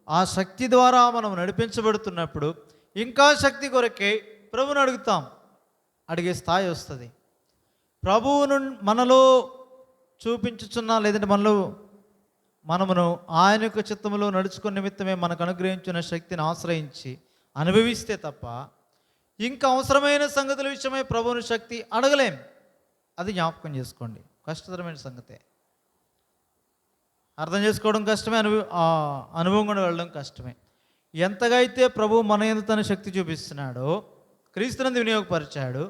Speaker 1: ఆ శక్తి ద్వారా మనం నడిపించబడుతున్నప్పుడు ఇంకా శక్తి కొరకే ప్రభువుని అడుగుతాం, అడిగే స్థాయి వస్తుంది. ప్రభువును మనలో చూపించుచున్నా, లేదంటే మనమును ఆయన యొక్క చిత్తములో నడుచుకున్న నిమిత్తమే మనకు అనుగ్రహించిన శక్తిని ఆశ్రయించి అనుభవిస్తే తప్ప ఇంకా అవసరమైన సంగతుల విషయమై ప్రభువుని శక్తి అడగలేం. అది జ్ఞాపకం చేసుకోండి. కష్టతరమైన సంగతే, అర్థం చేసుకోవడం కష్టమే, అనుభవం కూడా వెళ్ళడం కష్టమే. ఎంతగా అయితే ప్రభువు మన యందు తన శక్తి చూపిస్తున్నాడో, క్రీస్తునందు వినియోగపరిచాడు,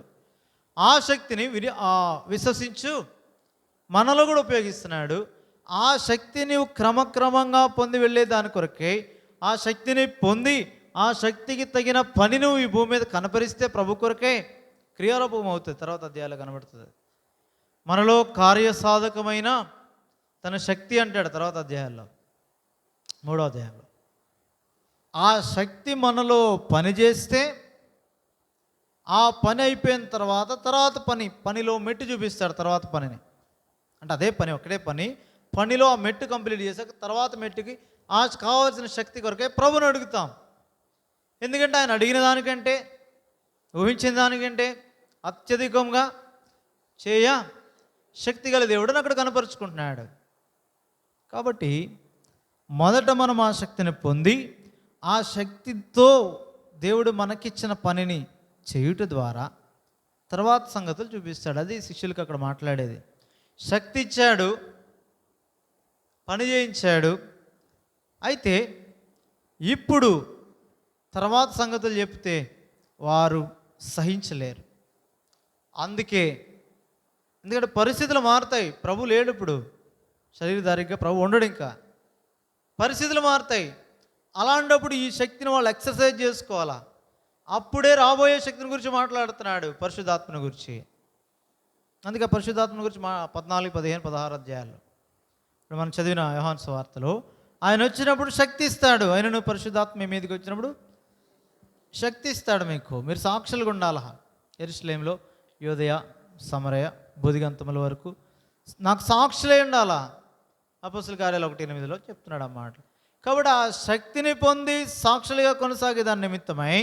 Speaker 1: ఆ శక్తిని విశ్వసించు మనలో కూడా ఉపయోగిస్తున్నాడు. ఆ శక్తిని క్రమక్రమంగా పొంది వెళ్ళే దాని కొరకే, ఆ శక్తిని పొంది ఆ శక్తికి తగిన పని నువ్వు ఈ భూమి మీద కనపరిస్తే ప్రభు కొరకే క్రియారూపం అవుతుంది. తర్వాత అధ్యాయాలు కనబడుతుంది. మనలో కార్యసాధకమైన తన శక్తి అంటాడు తర్వాత అధ్యాయాల్లో, 3వ అధ్యాయంలో. ఆ శక్తి మనలో పనిచేస్తే ఆ పని అయిపోయిన తర్వాత పనిలో మెట్టు చూపిస్తాడు. తర్వాత పనిని అంటే అదే పని, ఒకటే పనిలో ఆ మెట్టు కంప్లీట్ చేశాక తర్వాత మెట్టుకి ఆ కావాల్సిన శక్తి కొరకే ప్రభుని అడుగుతాం. ఎందుకంటే ఆయన అడిగిన దానికంటే, ఊహించిన దానికంటే అత్యధికంగా చేయ శక్తి గల దేవుడిని అక్కడ కనపరుచుకుంటున్నాడు. కాబట్టి మొదట మనం ఆ శక్తిని పొంది ఆ శక్తితో దేవుడు మనకిచ్చిన పనిని చేయుట ద్వారా తర్వాత సంగతులు చూపిస్తాడు. అది శిష్యులకు అక్కడ మాట్లాడేది. శక్తి ఇచ్చాడు, పని చేయించాడు. అయితే ఇప్పుడు తర్వాత సంగతులు చెప్తే వారు సహించలేరు. ఎందుకంటే పరిస్థితులు మారుతాయి. ప్రభు లేడు, ఇప్పుడు శరీరధారిగా ప్రభు ఉండడు, ఇంకా పరిస్థితులు మారుతాయి. అలాంటప్పుడు ఈ శక్తిని వాళ్ళు ఎక్సర్సైజ్ చేసుకోవాలా. అప్పుడే రాబోయే శక్తిని గురించి మాట్లాడుతున్నాడు, పరిశుద్ధాత్మని గురించి. అందుకే పరిశుద్ధాత్మని గురించి 14, 15, 16 అధ్యాయాలు ఇప్పుడు మనం చదివిన యోహాను సువార్తలో ఆయన వచ్చినప్పుడు శక్తి ఇస్తాడు. ఆయనను పరిశుద్ధాత్మ మీ మీదకి వచ్చినప్పుడు శక్తి ఇస్తాడు. మీరు సాక్షులుగా ఉండాలా. యెరూషలేములో, యూదయ, సమరయ, బుదిగంతముల వరకు నాకు సాక్షులే ఉండాలా. అపోస్తలుల కార్యాలు 1:8 చెప్తున్నాడు అన్నమాట. కాబట్టి ఆ శక్తిని పొంది సాక్షులుగా కొనసాగే దాని నిమిత్తమై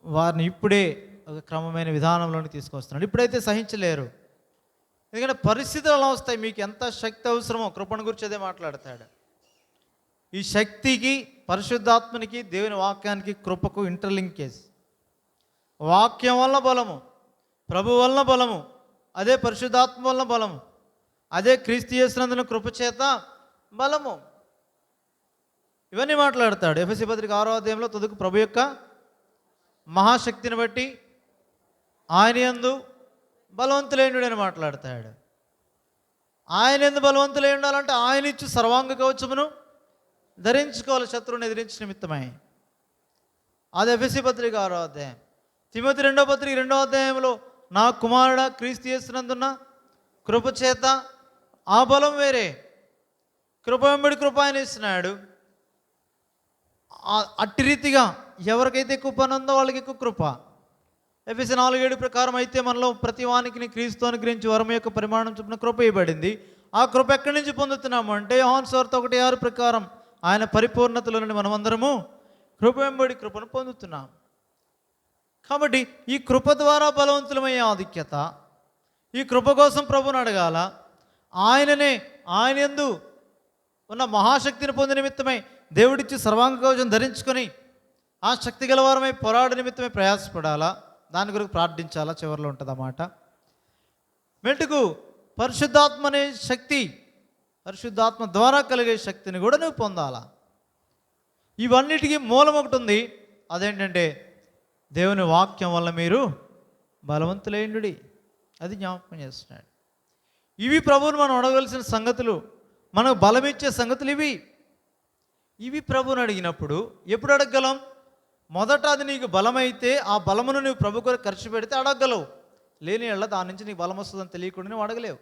Speaker 1: వారిని ఇప్పుడే ఒక క్రమమైన విధానంలోకి తీసుకొస్తున్నాడు. ఇప్పుడైతే సహించలేరు, ఎందుకంటే పరిస్థితులు అలా వస్తాయి. మీకు ఎంత శక్తి అవసరమో కృపను గురించి అదే మాట్లాడతాడు. ఈ శక్తికి, పరిశుద్ధాత్మనికి, దేవుని వాక్యానికి, కృపకు ఇంటర్లింకేజ్. వాక్యం వల్ల బలము, ప్రభు వలన బలము, అదే పరిశుద్ధాత్మ వలన బలము, అదే క్రీస్తు యేసునందున కృప చేత బలము. ఇవన్నీ మాట్లాడతాడు. ఎఫెసీ పత్రిక 6వ అధ్యాయంలో తదుకు ప్రభు యొక్క మహాశక్తిని బట్టి ఆయన యందు బలవంతులైనడు అని మాట్లాడతాడు. ఆయన యందు బలవంతులై ఉండాలంటే ఆయన ఇచ్చు సర్వాంగ కవచమును ధరించుకోవాలి, శత్రువుని ఎదిరించిన నిమిత్తమై. అది ఎఫెసీ పత్రిక 6వ అధ్యాయం. తిమోతి 2వ పత్రిక 2వ అధ్యాయంలో నా కుమారుడా క్రీస్తు యేసునందున్న కృప చేత, ఆ బలం వేరే. కృప వెంబడి కృప ఆయన ఇస్తున్నాడు. అట్టి రీతిగా ఎవరికైతే ఎక్కువ పని ఉందో వాళ్ళకి ఎక్కువ కృప. ఎఫెసీ 4:7 ప్రకారం అయితే మనలో ప్రతి వానికి క్రీస్తు అనుగ్రహించి వరం యొక్క పరిమాణం చొప్పున కృప ఇవ్వబడింది. ఆ కృప ఎక్కడి నుంచి పొందుతున్నాము అంటే యోహాను సువార్త 1:6 ప్రకారం ఆయన పరిపూర్ణతలో నుండి మనమందరము కృప వెంబడి కృపను పొందుతున్నాం. కాబట్టి ఈ కృప ద్వారా బలవంతులమయ్యే ఆధిక్యత, ఈ కృప కోసం ప్రభుని అడగాల. ఆయన యందు ఉన్న మహాశక్తిని పొంది నిమిత్తమై దేవుడిచ్చి సర్వాంగ కవచం ధరించుకొని ఆ శక్తి గలవారమై పోరాడు నిమిత్తమై ప్రయాసపడాలా, దాని కొరకు ప్రార్థించాలా. చివరిలో ఉంటుంది అన్నమాట. మెట్టుకు పరిశుద్ధాత్మ అనే శక్తి, పరిశుద్ధాత్మ ద్వారా కలిగే శక్తిని కూడా నువ్వు పొందాలా. ఇవన్నిటికీ మూలం ఒకటి ఉంది, అదేంటంటే దేవుని వాక్యం వల్ల మీరు బలవంతులైండుడి. అది జ్ఞాపకం చేస్తున్నాడు. ఇవి ప్రభువుని మనం అడగవలసిన సంగతులు, మనకు బలమిచ్చే సంగతులు ఇవి ప్రభువుని అడిగినప్పుడు ఎప్పుడు అడగగలం? మొదట అది నీకు బలమైతే ఆ బలమును నువ్వు ప్రభు కొరకు ఖర్చు పెడితే అడగగలవు. లేని ఎళ్ళ దాని నుంచి నీకు బలం వస్తుందని తెలియకుండా నువ్వు అడగలేవు.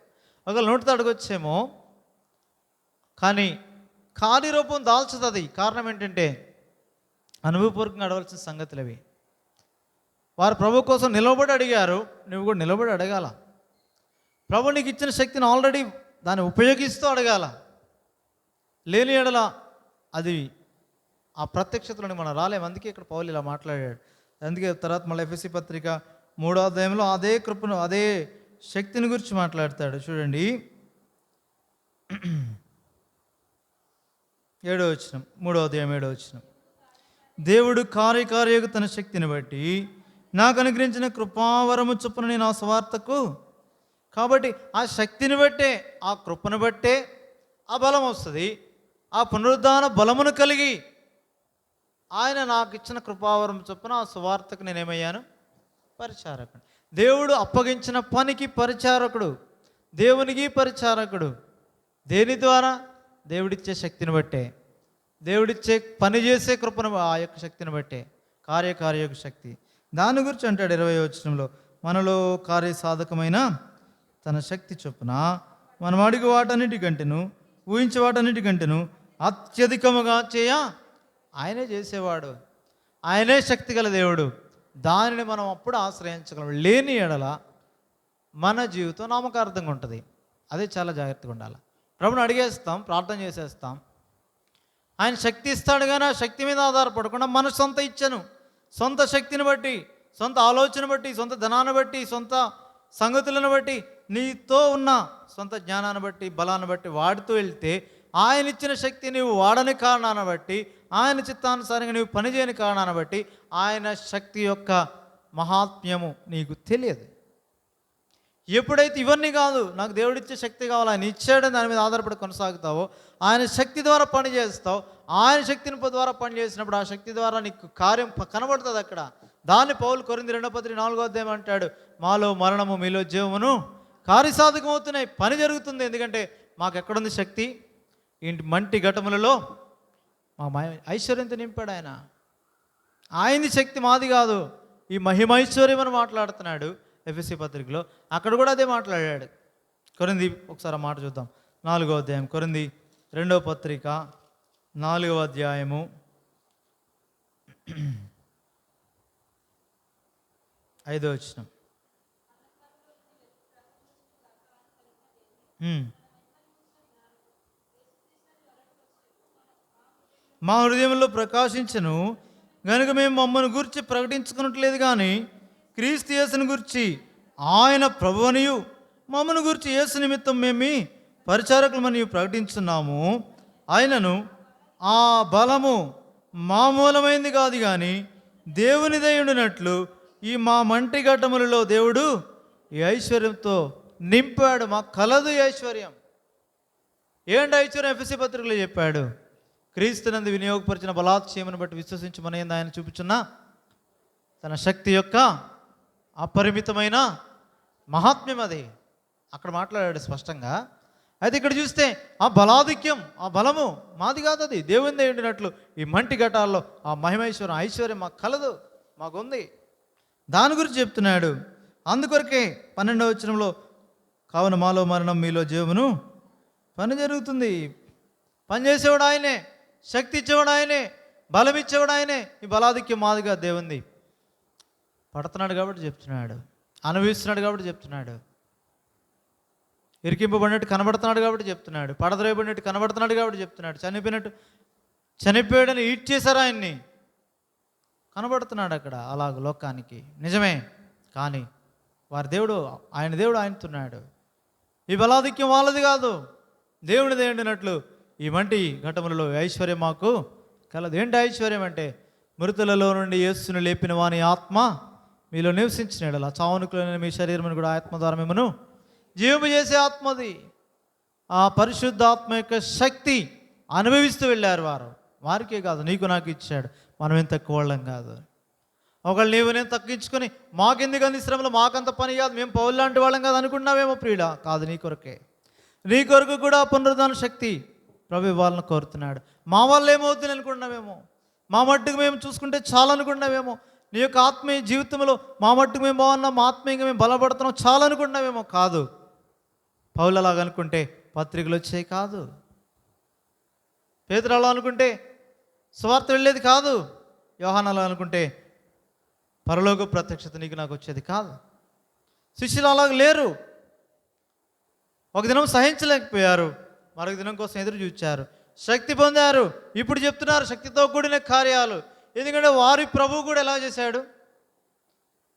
Speaker 1: ఒకవేళ నోటితో అడగొచ్చేమో, కానీ కార్యరూపం దాల్చుతుంది. కారణం ఏంటంటే అనుభవపూర్వకంగా అడవలసిన సంగతులు అవి. వారు ప్రభు కోసం నిలబడి అడిగారు, నువ్వు కూడా నిలబడి అడగాల. ప్రభు నీకు ఇచ్చిన శక్తిని ఆల్రెడీ దాన్ని ఉపయోగిస్తూ అడగాల. లేని ఎడల అది ఆ ప్రత్యక్షతలోని మనం రాలేము. అందుకే ఇక్కడ పౌలు ఇలా మాట్లాడాడు. అందుకే తర్వాత మళ్ళీ ఎఫెసీ పత్రిక 3వ అధ్యాయంలో అదే కృపను, అదే శక్తిని గురించి మాట్లాడతాడు. చూడండి 7వ వచనం, 3వ అధ్యాయం 7వ వచనం. దేవుడు కార్యయోగ తన శక్తిని బట్టి నాకు అనుగ్రహించిన కృపావరము చొప్పున నేను ఆ స్వార్థకు. కాబట్టి ఆ శక్తిని బట్టే, ఆ కృపను బట్టే ఆ బలం వస్తుంది. ఆ పునరుద్ధాన బలమును కలిగి ఆయన నాకు ఇచ్చిన కృపావరం చొప్పున ఆ సువార్తకు నేనేమయ్యాను? పరిచారకుడు. దేవుడు అప్పగించిన పనికి పరిచారకుడు, దేవునికి పరిచారకుడు. దేని ద్వారా? దేవుడిచ్చే శక్తిని బట్టే, దేవుడిచ్చే పని చేసే కృపను, ఆ యొక్క శక్తిని బట్టే, కార్యయోగ శక్తి. దాని గురించి అంటాడు 20వ వచనంలో, మనలో కార్యసాధకమైన తన శక్తి చొప్పున మనం అడిగి వాటన్నిటికంటేను ఊహించే వాటన్నిటికంటేను అత్యధికముగా ఆయనే చేసేవాడు. ఆయనే శక్తి గల దేవుడు. దానిని మనం అప్పుడు ఆశ్రయించగలం. లేని ఎడల మన జీవితం నామకార్థంగా ఉంటుంది. అదే చాలా జాగ్రత్తగా ఉండాలి. ప్రభుని అడిగేస్తాం, ప్రార్థన చేసేస్తాం, ఆయన శక్తి ఇస్తాడు. కానీ ఆ శక్తి మీద ఆధారపడకుండా మన సొంత ఇచ్చను, సొంత శక్తిని బట్టి, సొంత ఆలోచన బట్టి, సొంత ధనాన్ని బట్టి, సొంత సంగతులను బట్టి, నీతో ఉన్న సొంత జ్ఞానాన్ని బట్టి, బలాన్ని బట్టి వాడుతూ వెళ్తే ఆయన ఇచ్చిన శక్తి నీవు వాడని కారణాన్ని బట్టి ఆయన చిత్తానుసారంగా నీవు పనిచేయని కారణాన్ని బట్టి ఆయన శక్తి యొక్క మహాత్మ్యము నీకు తెలియదు. ఎప్పుడైతే ఇవన్నీ కాదు, నాకు దేవుడిచ్చే శక్తి కావాలి, ఆయన ఇచ్చాడని దాని మీద ఆధారపడి కొనసాగుతావో, ఆయన శక్తి ద్వారా పని చేస్తావు. ఆయన శక్తిని ద్వారా పని చేసినప్పుడు ఆ శక్తి ద్వారా నీకు కార్యం కనబడుతుంది అక్కడ. దాన్ని పౌలు కొరింథీ 2:4 అంటాడు, మాలో మరణము మీలో జీవమును కార్యసాధకం అవుతున్నాయి. పని జరుగుతుంది. ఎందుకంటే మాకు ఎక్కడుంది శక్తి? ఇంటి మంటి ఘటములలో మా ఐశ్వర్యంతో నింపాడు ఆయన. ఆయనది శక్తి, మాది కాదు. ఈ మహిమైశ్వర్యం అని మాట్లాడుతున్నాడు ఎఫెసీ పత్రికలో. అక్కడ కూడా అదే మాట్లాడాడు. కొరింథీ ఒకసారి ఆ మాట చూద్దాం. 4వ అధ్యాయం, కొరింథీ 2వ పత్రిక 4వ అధ్యాయము 5వ వచనం. మా హృదయంలో ప్రకాశించను గనుక మేము మమ్మల్ని గురించి ప్రకటించుకున్నట్లేదు, కానీ క్రీస్తు యేసుని గురించి ఆయన ప్రభువనియు మమ్మల్ని గురించి యేసు నిమిత్తం మేము పరిచారకులమని ప్రకటించున్నాము. ఆయనను ఆ బలము మామూలమైంది కాదు, కానీ దేవునిదై ఉండినట్లు ఈ మా మంటి ఘట్టములలో దేవుడు ఈ ఐశ్వర్యంతో నింపాడు. మాకు కలదు ఈ ఐశ్వర్యం. ఏంటి ఐశ్వర్యం? ఎఫెసీ పత్రికలో చెప్పాడు, క్రీస్తునందు వినియోగపరిచిన బలాత్క్షేమను బట్టి విశ్వసించమని ఆయన చూపుచున్న తన శక్తి యొక్క అపరిమితమైన మహాత్మ్యం అది. అక్కడ మాట్లాడాడు స్పష్టంగా. అయితే ఇక్కడ చూస్తే ఆ బలాధిక్యం, ఆ బలము మాది కాదు, అది దేవునిదే ఉండినట్లు ఈ మంటి ఘటాల్లో ఆ మహిమైశ్వరం ఐశ్వర్యం మాకు కలదు, మాకుంది. దాని గురించి చెప్తున్నాడు. అందుకొరకే 12వ వచనంలో, కావున మాలో మరణం మీలో జీవమును పని జరుగుతుంది. పని చేసేవాడు ఆయనే, శక్తి ఇచ్చేవాడు ఆయనే, బలం ఇచ్చేవాడు ఆయనే. ఈ బలాధిక్యం మాదిగా దేవుంది. పడుతున్నాడు కాబట్టి చెప్తున్నాడు, అనుభవిస్తున్నాడు కాబట్టి చెప్తున్నాడు, ఇరికింపబడినట్టు కనబడుతున్నాడు కాబట్టి చెప్తున్నాడు, పడద్రోయబడినట్టు కనబడుతున్నాడు కాబట్టి చెప్తున్నాడు, చనిపోయాడని ఈడ్ చేశారు ఆయన్ని, కనబడుతున్నాడు అక్కడ అలాగ లోకానికి. నిజమే, కానీ వారి దేవుడు, ఆయన దేవుడు ఆయనతున్నాడు. ఈ బలాధిక్యం వాళ్ళది కాదు, దేవునిది ఏంటినట్లు ఈ మంటి ఘటములలో ఐశ్వర్యం మాకు కలదు. ఏంటి ఐశ్వర్యం అంటే, మృతులలో నుండి యేసును లేపిన వాని ఆత్మ మీలో నివసించినాడు. అలా చావునుకులైన మీ శరీరమును కూడా ఆత్మ ద్వారా మిమ్మను జీవము చేసే ఆత్మది. ఆ పరిశుద్ధ ఆత్మ యొక్క శక్తి అనుభవిస్తూ వెళ్ళారు వారు. వారికే కాదు, నీకు నాకు ఇచ్చాడు. మనం ఏం తక్కువ వాళ్ళం కాదు. ఒకళ్ళు నీవు నేను తగ్గించుకొని మాకెందుకు అంది శ్రమలు, మాకంత పని కాదు, మేము పౌలు లాంటి వాళ్ళం కాదు అనుకున్నావేమో ప్రియుడా. కాదు, నీ కొరకే, నీ కొరకు కూడా పునరుద్ధాన శక్తి ప్రభు వాళ్ళని కోరుతున్నాడు. మా వల్ల ఏమవుతుంది అనుకున్నావేమో, మా మట్టుకు మేము చూసుకుంటే చాలా అనుకున్నావేమో, నీ యొక్క ఆత్మీయ జీవితంలో మా మట్టుకు మేము బాగున్నాం, మా ఆత్మీయంగా మేము బలపడుతున్నాం చాలా అనుకున్నావేమో. కాదు, పౌలు అలాగ అనుకుంటే పత్రికలు వచ్చేవి కాదు, పేతురు అలా అనుకుంటే సువార్త వెళ్ళేది కాదు, యోహాను అలా అనుకుంటే పరలోక ప్రత్యక్షత నీకు నాకు వచ్చేది కాదు. శిష్యులు అలాగ లేరు. ఒక దినం సహించలేకపోయారు, మరొక దినం కోసం ఎదురు చూచారు, శక్తి పొందారు. ఇప్పుడు చెప్తున్నారు శక్తితో కూడిన కార్యాలు. ఎందుకంటే వారి ప్రభువు కూడా ఎలా చేశాడు,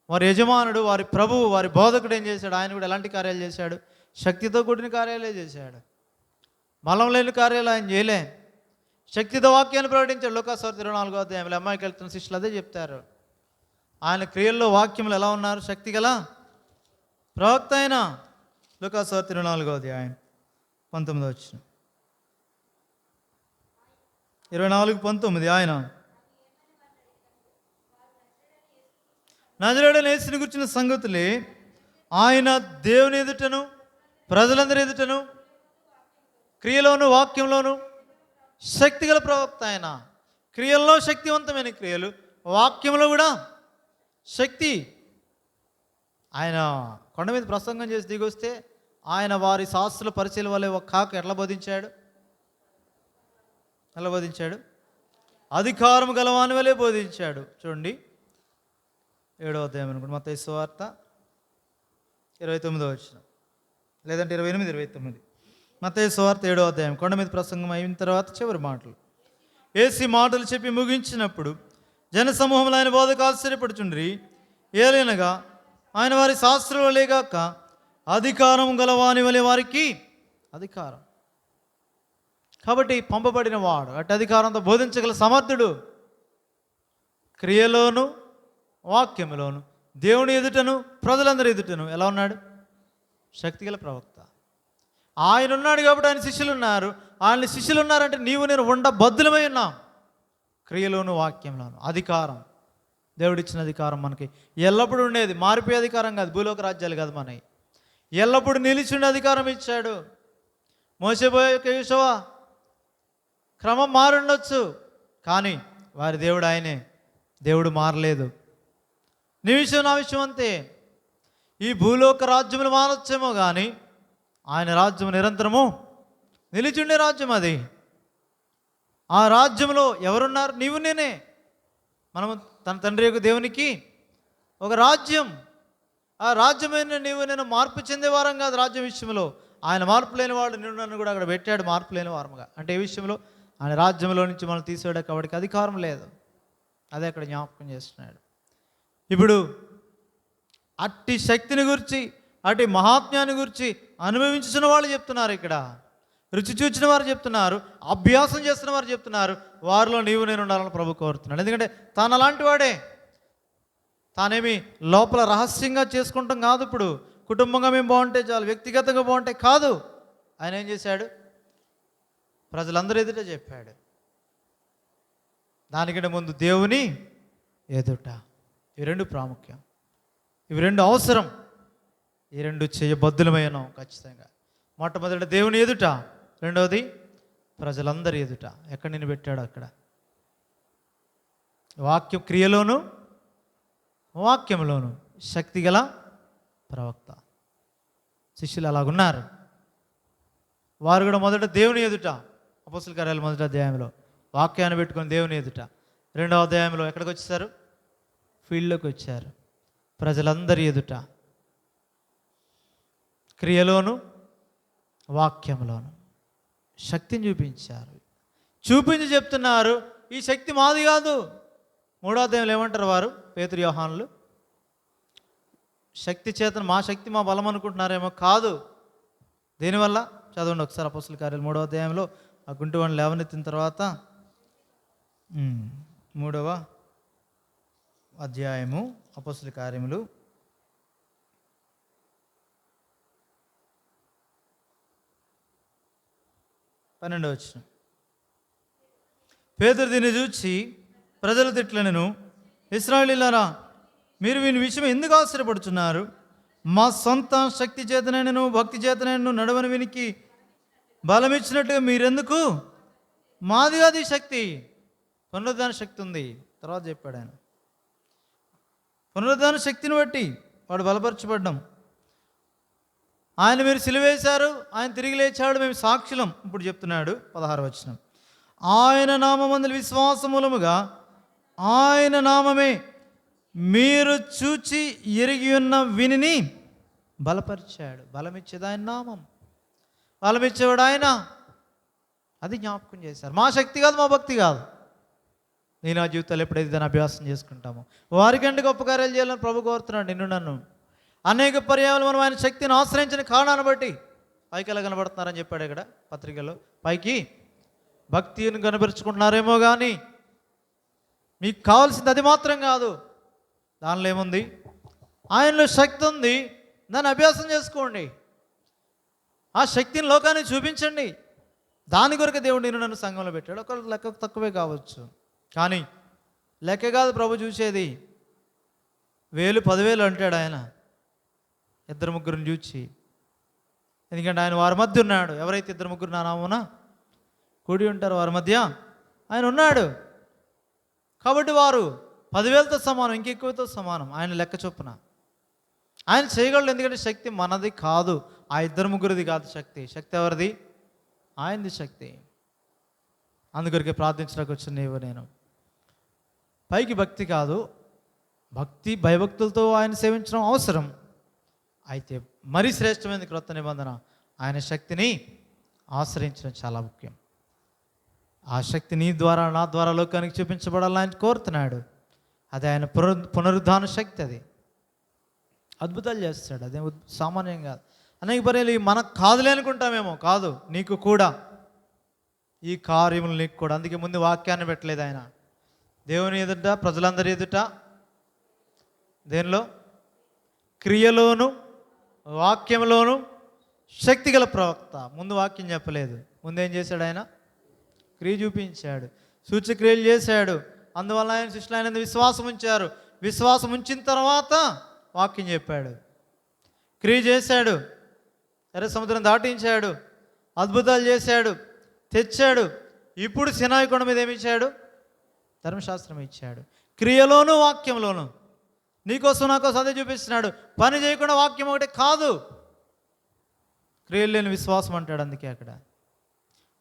Speaker 1: వారి యజమానుడు, వారి ప్రభువు, వారి బోధకుడు ఏం చేశాడు, ఆయన కూడా ఎలాంటి కార్యాలు చేశాడు, శక్తితో కూడిన కార్యాలే చేశాడు. బలం లేని కార్యాలు ఆయన చేయలే. శక్తితో వాక్యాన్ని ప్రకటించాడు. లోకాసువార్త 24వ అధ్యాయంలో అమ్మాయికి వెళ్తున్న శిష్యులు అదే చెప్తారు. ఆయన క్రియల్లో వాక్యములు ఎలా ఉన్నారు, శక్తి గల ప్రవక్త అయిన. లోకాసువార్త 24వ అధ్యాయం 19వ వచనం, 24:19. ఆయన నజరేయుడైన యేసుని గురించిన సంగతులే ఆయన దేవుని ఎదుటను ప్రజలందరి ఎదుటను క్రియలోను వాక్యంలోను శక్తిగల ప్రవక్త. ఆయన క్రియల్లో శక్తివంతమైన క్రియలు, వాక్యంలో కూడా శక్తి. ఆయన కొండ మీద ప్రసంగం చేసి దిగొస్తే ఆయన వారి శాస్త్రుల పరిచయం వల్లే ఒక కాకు ఎట్లా బోధించాడు, అధికారం గలవాని వల్లే బోధించాడు. చూడండి 7వ అధ్యాయం అనుకోండి, మత్తయి సువార్త 29వ వచనం, లేదంటే 28, 29. మత్తయి సువార్త 7వ అధ్యాయం కొండ మీద ప్రసంగం అయిన తర్వాత చివరి మాటలు. యేసు మాటలు చెప్పి ముగించినప్పుడు జన సమూహంలో ఆయన బోధకు ఆశ్చర్యపడుచుండ్రి. ఏలైనగా ఆయన వారి శాస్త్రుల వలె గాక అధికారం గలవాని వలె వారికి అధికారం. కాబట్టి పంపబడిన వాడు అటు అధికారంతో బోధించగల సమర్థుడు, క్రియలోను వాక్యములోను దేవుని ఎదుటను ప్రజలందరి ఎదుటను ఎలా ఉన్నాడు? శక్తిగల ప్రవక్త. ఆయన ఉన్నాడు కాబట్టి ఆయన శిష్యులు ఉన్నారు. ఆయన శిష్యులు ఉన్నారంటే నీవు నేను ఉండబద్దులమై ఉన్నాం. క్రియలోను వాక్యంలోను అధికారం, దేవుడిచ్చిన అధికారం మనకి ఎల్లప్పుడూ ఉండేది. మారిపోయే అధికారం కాదు, భూలోక రాజ్యాలు కాదు మనకి. ఎల్లప్పుడూ నిలిచిండే అధికారం ఇచ్చాడు. మోసపోయే యోషువ క్రమం మారుండొచ్చు, కానీ వారి దేవుడు ఆయనే. దేవుడు మారలేదు. నీ విషయం నా విషయం అంతే. ఈ భూలోక రాజ్యములు మారొచ్చేమో కానీ ఆయన రాజ్యం నిరంతరము నిలిచిండే రాజ్యం అది. ఆ రాజ్యంలో ఎవరున్నారు? నీవు నేనే. మనము తన తండ్రి యొక్క దేవునికి ఒక రాజ్యం. ఆ రాజ్యమైన నీవు నేను మార్పు చెందేవారం కాదు. రాజ్యం విషయంలో ఆయన మార్పు లేని వాడు నిన్ను నన్ను కూడా అక్కడ పెట్టాడు మార్పు లేని వారముగా. అంటే ఏ విషయంలో? ఆయన రాజ్యంలో నుంచి మనం తీసేయడానికి కాబట్టి అధికారం లేదు. అదే అక్కడ జ్ఞాపకం చేస్తున్నాడు. ఇప్పుడు అట్టి శక్తిని గురించి, అట్టి మహాత్మ్యాన్ని గురించి అనుభవించిన వాళ్ళు చెప్తున్నారు. ఇక్కడ రుచి చూచిన వారు చెప్తున్నారు, అభ్యాసం చేస్తున్న వారు చెప్తున్నారు. వారిలో నీవు నేను ఉండాలని ప్రభు కోరుతున్నాడు. ఎందుకంటే తాను అలాంటి వాడే. తానేమి లోపల రహస్యంగా చేసుకుంటాం కాదు. ఇప్పుడు కుటుంబంగా మేము బాగుంటే చాలు, వ్యక్తిగతంగా బాగుంటే కాదు. ఆయన ఏం చేశాడు? ప్రజలందరూ ఎదుట చెప్పాడు. దానికంటే ముందు దేవుని ఎదుట. ఇవి రెండు ప్రాముఖ్యం, ఇవి రెండు అవసరం. ఈ రెండు చేయబద్దులమైన ఖచ్చితంగా. మొట్టమొదటి దేవుని ఎదుట, రెండవది ప్రజలందరి ఎదుట. ఎక్కడ నిన్ను పెట్టాడు అక్కడ. వాక్యం క్రియలోను వాక్యంలోను శక్తిగల ప్రవక్త. శిష్యులు అలాగున్నారు. వారు కూడా మొదట దేవుని ఎదుట, అపోస్తలుల కార్యాలు 1వ అధ్యాయంలో వాక్యాన్ని పెట్టుకొని దేవుని ఎదుట. 2వ అధ్యాయంలో ఎక్కడికి వచ్చేసారు? ఫీల్డ్లోకి వచ్చారు. ప్రజలందరి ఎదుట క్రియలోను వాక్యంలోను శక్తిని చూపించారు. చూపించి చెప్తున్నారు, ఈ శక్తి మాది కాదు. 3వ అధ్యాయంలో ఏమంటారు వారు? పేతురు యోహానులు, శక్తి చేతను మా శక్తి మా బలం అనుకుంటున్నారేమో, కాదు. దీనివల్ల చదవండి ఒకసారి అపోస్తలుల కార్యాలు 3వ అధ్యాయంలో. ఆ గుంటివాడిని లేవనెత్తిన తర్వాత 3వ అధ్యాయము అపోస్తలుల కార్యములు 12వ వచనం. పేతురు దీన్ని చూచి ప్రజలు తిట్లనెను, ఇశ్రాయేలీయులారా, మీరు వీని విషయం ఎందుకు ఆశ్చర్యపడుతున్నారు? మా సొంత శక్తి చేతనైనను భక్తి చేతనైనను నడవని వీనికి బలమిచ్చినట్టుగా మీరెందుకు? మాది కాదు ఈ శక్తి, పునరుద్ధాన శక్తి ఉంది. తర్వాత చెప్పాడు ఆయన, పునరుద్ధాన శక్తిని బట్టి వాడు బలపరచబడ్డాం. ఆయన మీరు సిలువేశారు, ఆయన తిరిగి లేచాడు, మేము సాక్షులం. ఇప్పుడు చెప్తున్నాడు 16వ వచనం. ఆయన నామమందు విశ్వాసమూలముగా ఆయన నామమే మీరు చూచి ఎరిగి ఉన్న వినిని బలపరిచాడు. బలమిచ్చేది ఆయన నామం, బలమిచ్చేవాడు ఆయన. అది జ్ఞాపకం చేశారు. మా శక్తి కాదు, మా భక్తి కాదు. నేను ఆ జీవితాలు ఎప్పుడైతే దాన్ని అభ్యాసం చేసుకుంటామో వారికంటే గొప్ప కార్యాలు చేయాలని ప్రభు కోరుతున్నాడు నిన్ను నన్ను. అనేక పర్యాయాలు మనం ఆయన శక్తిని ఆశ్రయించిన కారణాన్ని బట్టి పైకి ఎలా కనబడుతున్నారని చెప్పాడు ఇక్కడ పత్రికలో. పైకి భక్తిని కనపరుచుకుంటున్నారేమో కానీ మీకు కావాల్సింది అది మాత్రం కాదు. దానిలో ఏముంది? ఆయనలో శక్తి ఉంది, దాన్ని అభ్యాసం చేసుకోండి. ఆ శక్తిని లోకానికి చూపించండి. దాని కొరకు దేవుడు నేను నన్ను సంఘంలో పెట్టాడు. ఒక లెక్క తక్కువే కావచ్చు, కానీ లెక్క కాదు ప్రభు చూసేది. 1000 10,000 అంటాడు ఆయన 2-3 చూచి. ఎందుకంటే ఆయన వారి మధ్య ఉన్నాడు. ఎవరైతే 2-3 నా నామమున కూడి ఉంటారో వారి మధ్య ఆయన ఉన్నాడు. కాబట్టి వారు 10,000తో సమానం, ఇంకెక్కువతో సమానం. ఆయన లెక్క చొప్పున ఆయన చేయగలడు. ఎందుకంటే శక్తి మనది కాదు, ఆ 2-3 కాదు శక్తి. శక్తి ఎవరిది? ఆయనది శక్తి. అందుకొరికే ప్రార్థించడానికి వచ్చిన నీవు నేను. పైకి భక్తి కాదు, భక్తి భయభక్తులతో ఆయన సేవించడం అవసరం. అయితే మరీ శ్రేష్టమైన క్రొత్త నిబంధన ఆయన శక్తిని ఆశ్రయించడం చాలా ముఖ్యం. ఆ శక్తి నీ ద్వారా నా ద్వారా లోకానికి చూపించబడాలని ఆయన కోరుతున్నాడు. అది ఆయన పునరుద్ధాన శక్తి. అది అద్భుతాలు చేస్తాడు. అదే సామాన్యం కాదు. అనేక పర్యాలు మనకు కాదులే అనుకుంటామేమో, కాదు, నీకు కూడా ఈ కార్యములు నీకు కూడా. అందుకే ముందు వాక్యాన్ని పెట్టలేదు ఆయన. దేవుని ఎదుట, ప్రజలందరి ఎదుట, దేనిలో? క్రియలోను వాక్యంలోను శక్తిగల ప్రవక్త. ముందు వాక్యం చెప్పలేదు, ముందేం చేశాడు ఆయన? క్రియ చూపించాడు, సూచక్రియలు చేశాడు. అందువల్ల ఆయన శిష్యులు ఆయన విశ్వాసం ఉంచారు. విశ్వాసం ఉంచిన తర్వాత వాక్యం చెప్పాడు, క్రియ చేశాడు, ఎర్ర సముద్రం దాటించాడు, అద్భుతాలు చేశాడు, తెచ్చాడు. ఇప్పుడు సినాయి కొండ మీద ఏమి ఇచ్చాడు? ధర్మశాస్త్రం ఇచ్చాడు. క్రియలోను వాక్యంలోను నీకోసం నాకోసం అదే చూపిస్తున్నాడు. పని చేయకుండా వాక్యం ఒకటే కాదు, క్రియలు లేని విశ్వాసం అంటాడు. అందుకే అక్కడ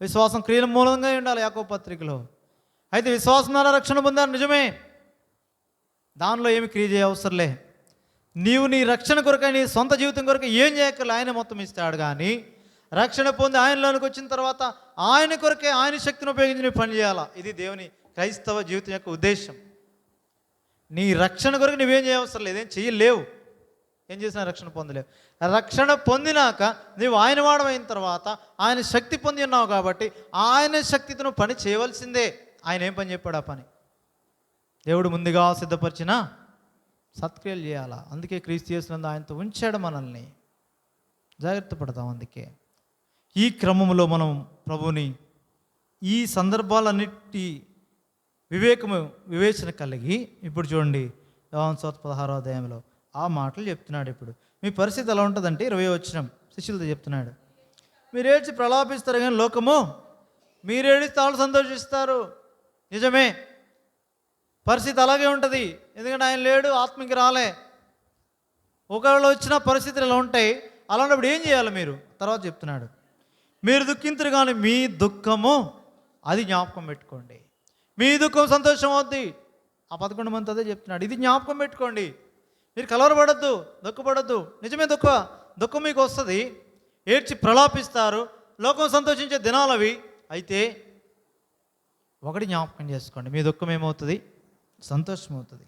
Speaker 1: విశ్వాసం క్రియల మూలంగా ఉండాలి యాకోబు పత్రికలో. అయితే విశ్వాసం ద్వారా రక్షణ పొందారు, నిజమే. దానిలో ఏమి క్రియ చేయ అవసరంలే. నీవు నీ రక్షణ కొరకై, నీ సొంత జీవితం కొరకు ఏం చేయక్కర్లే, ఆయన మొత్తం ఇస్తాడు. కానీ రక్షణ పొంది ఆయనలోనికి వచ్చిన తర్వాత ఆయన కొరకే, ఆయన శక్తిని ఉపయోగించి నువ్వు పని చేయాలా. ఇది దేవుని క్రైస్తవ జీవితం యొక్క ఉద్దేశం. నీ రక్షణ కొరకు నువ్వేం చేయవసరం లేదు, ఏం చెయ్యలేవు. ఏం చేసినా రక్షణ పొందలేవు. రక్షణ పొందినాక నీవు ఆయన వాడమైన తర్వాత ఆయన శక్తి పొంది ఉన్నావు కాబట్టి ఆయన శక్తితో నువ్వు పని చేయవలసిందే. ఆయన ఏం పని చెప్పాడు? ఆ పని దేవుడు ముందుగా సిద్ధపరిచిన సత్క్రియలు చేయాలా. అందుకే క్రీస్తు యేసునందు ఆయనతో ఉంచాడు మనల్ని. జాగ్రత్త పడతాం. అందుకే ఈ క్రమంలో మనం ప్రభుని ఈ సందర్భాలన్నిటి వివేచన కలిగి, ఇప్పుడు చూడండి యోహాను సువార్త 16వ అధ్యాయంలో ఆ మాటలు చెప్తున్నాడు. ఇప్పుడు మీ పరిస్థితి ఎలా ఉంటుందంటే 20వ వచనం శిష్యులతో చెప్తున్నాడు, మీరు ఏడ్చి ప్రలాపిస్తారు కానీ లోకము మీరు ఏడిస్తే వాళ్ళు సంతోషిస్తారు. నిజమే, పరిస్థితి అలాగే ఉంటుంది. ఎందుకంటే ఆయన లేడు, ఆత్మకి రాలే. ఒకవేళ వచ్చిన పరిస్థితులు ఎలా ఉంటాయి, అలాంటప్పుడు ఏం చేయాలి మీరు? తర్వాత చెప్తున్నాడు, మీరు దుఃఖించరు కానీ మీ దుఃఖము అది జ్ఞాపకం పెట్టుకోండి. మీ దుఃఖం సంతోషం అవుద్ది. ఆ 11 మంది అదే చెప్తున్నాడు, ఇది జ్ఞాపకం పెట్టుకోండి. మీరు కలవరపడద్దు, దుఃఖపడద్దు. నిజమే, దుఃఖం మీకు వస్తుంది, ఏడ్చి ప్రలాపిస్తారు, లోకం సంతోషించే దినాలు అవి. అయితే ఒకటి జ్ఞాపకం చేసుకోండి, మీ దుఃఖం ఏమవుతుంది? సంతోషం అవుతుంది.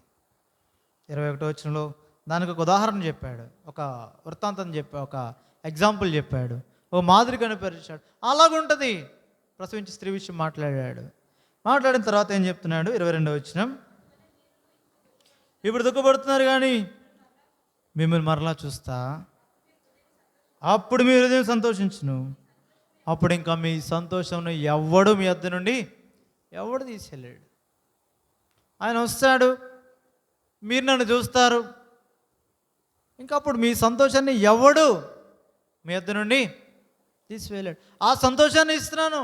Speaker 1: 21వ వచనంలో దానికి ఒక ఉదాహరణ చెప్పాడు, ఒక వృత్తాంతం చెప్పాడు, ఒక ఎగ్జాంపుల్ చెప్పాడు, ఒక మాదిరి కనిపరిచాడు. అలాగుంటుంది. ప్రసవించి స్త్రీ విషయం మాట్లాడిన తర్వాత ఏం చెప్తున్నాడు? 22వ వచనం, ఇప్పుడు దుఃఖపడుతున్నారు కానీ మిమ్మల్ని మరలా చూస్తా, అప్పుడు మీ హృదయం సంతోషించును, అప్పుడు ఇంకా మీ సంతోషంను ఎవడు మీ వద్ద నుండి ఎవడు తీసేయలేడు. ఆయన వస్తాడు, మీరు నన్ను చూస్తారు, ఇంకా అప్పుడు మీ సంతోషాన్ని ఎవడు మీ వద్ద నుండి తీసివేయలేడు. ఆ సంతోషాన్ని ఇస్తున్నాను.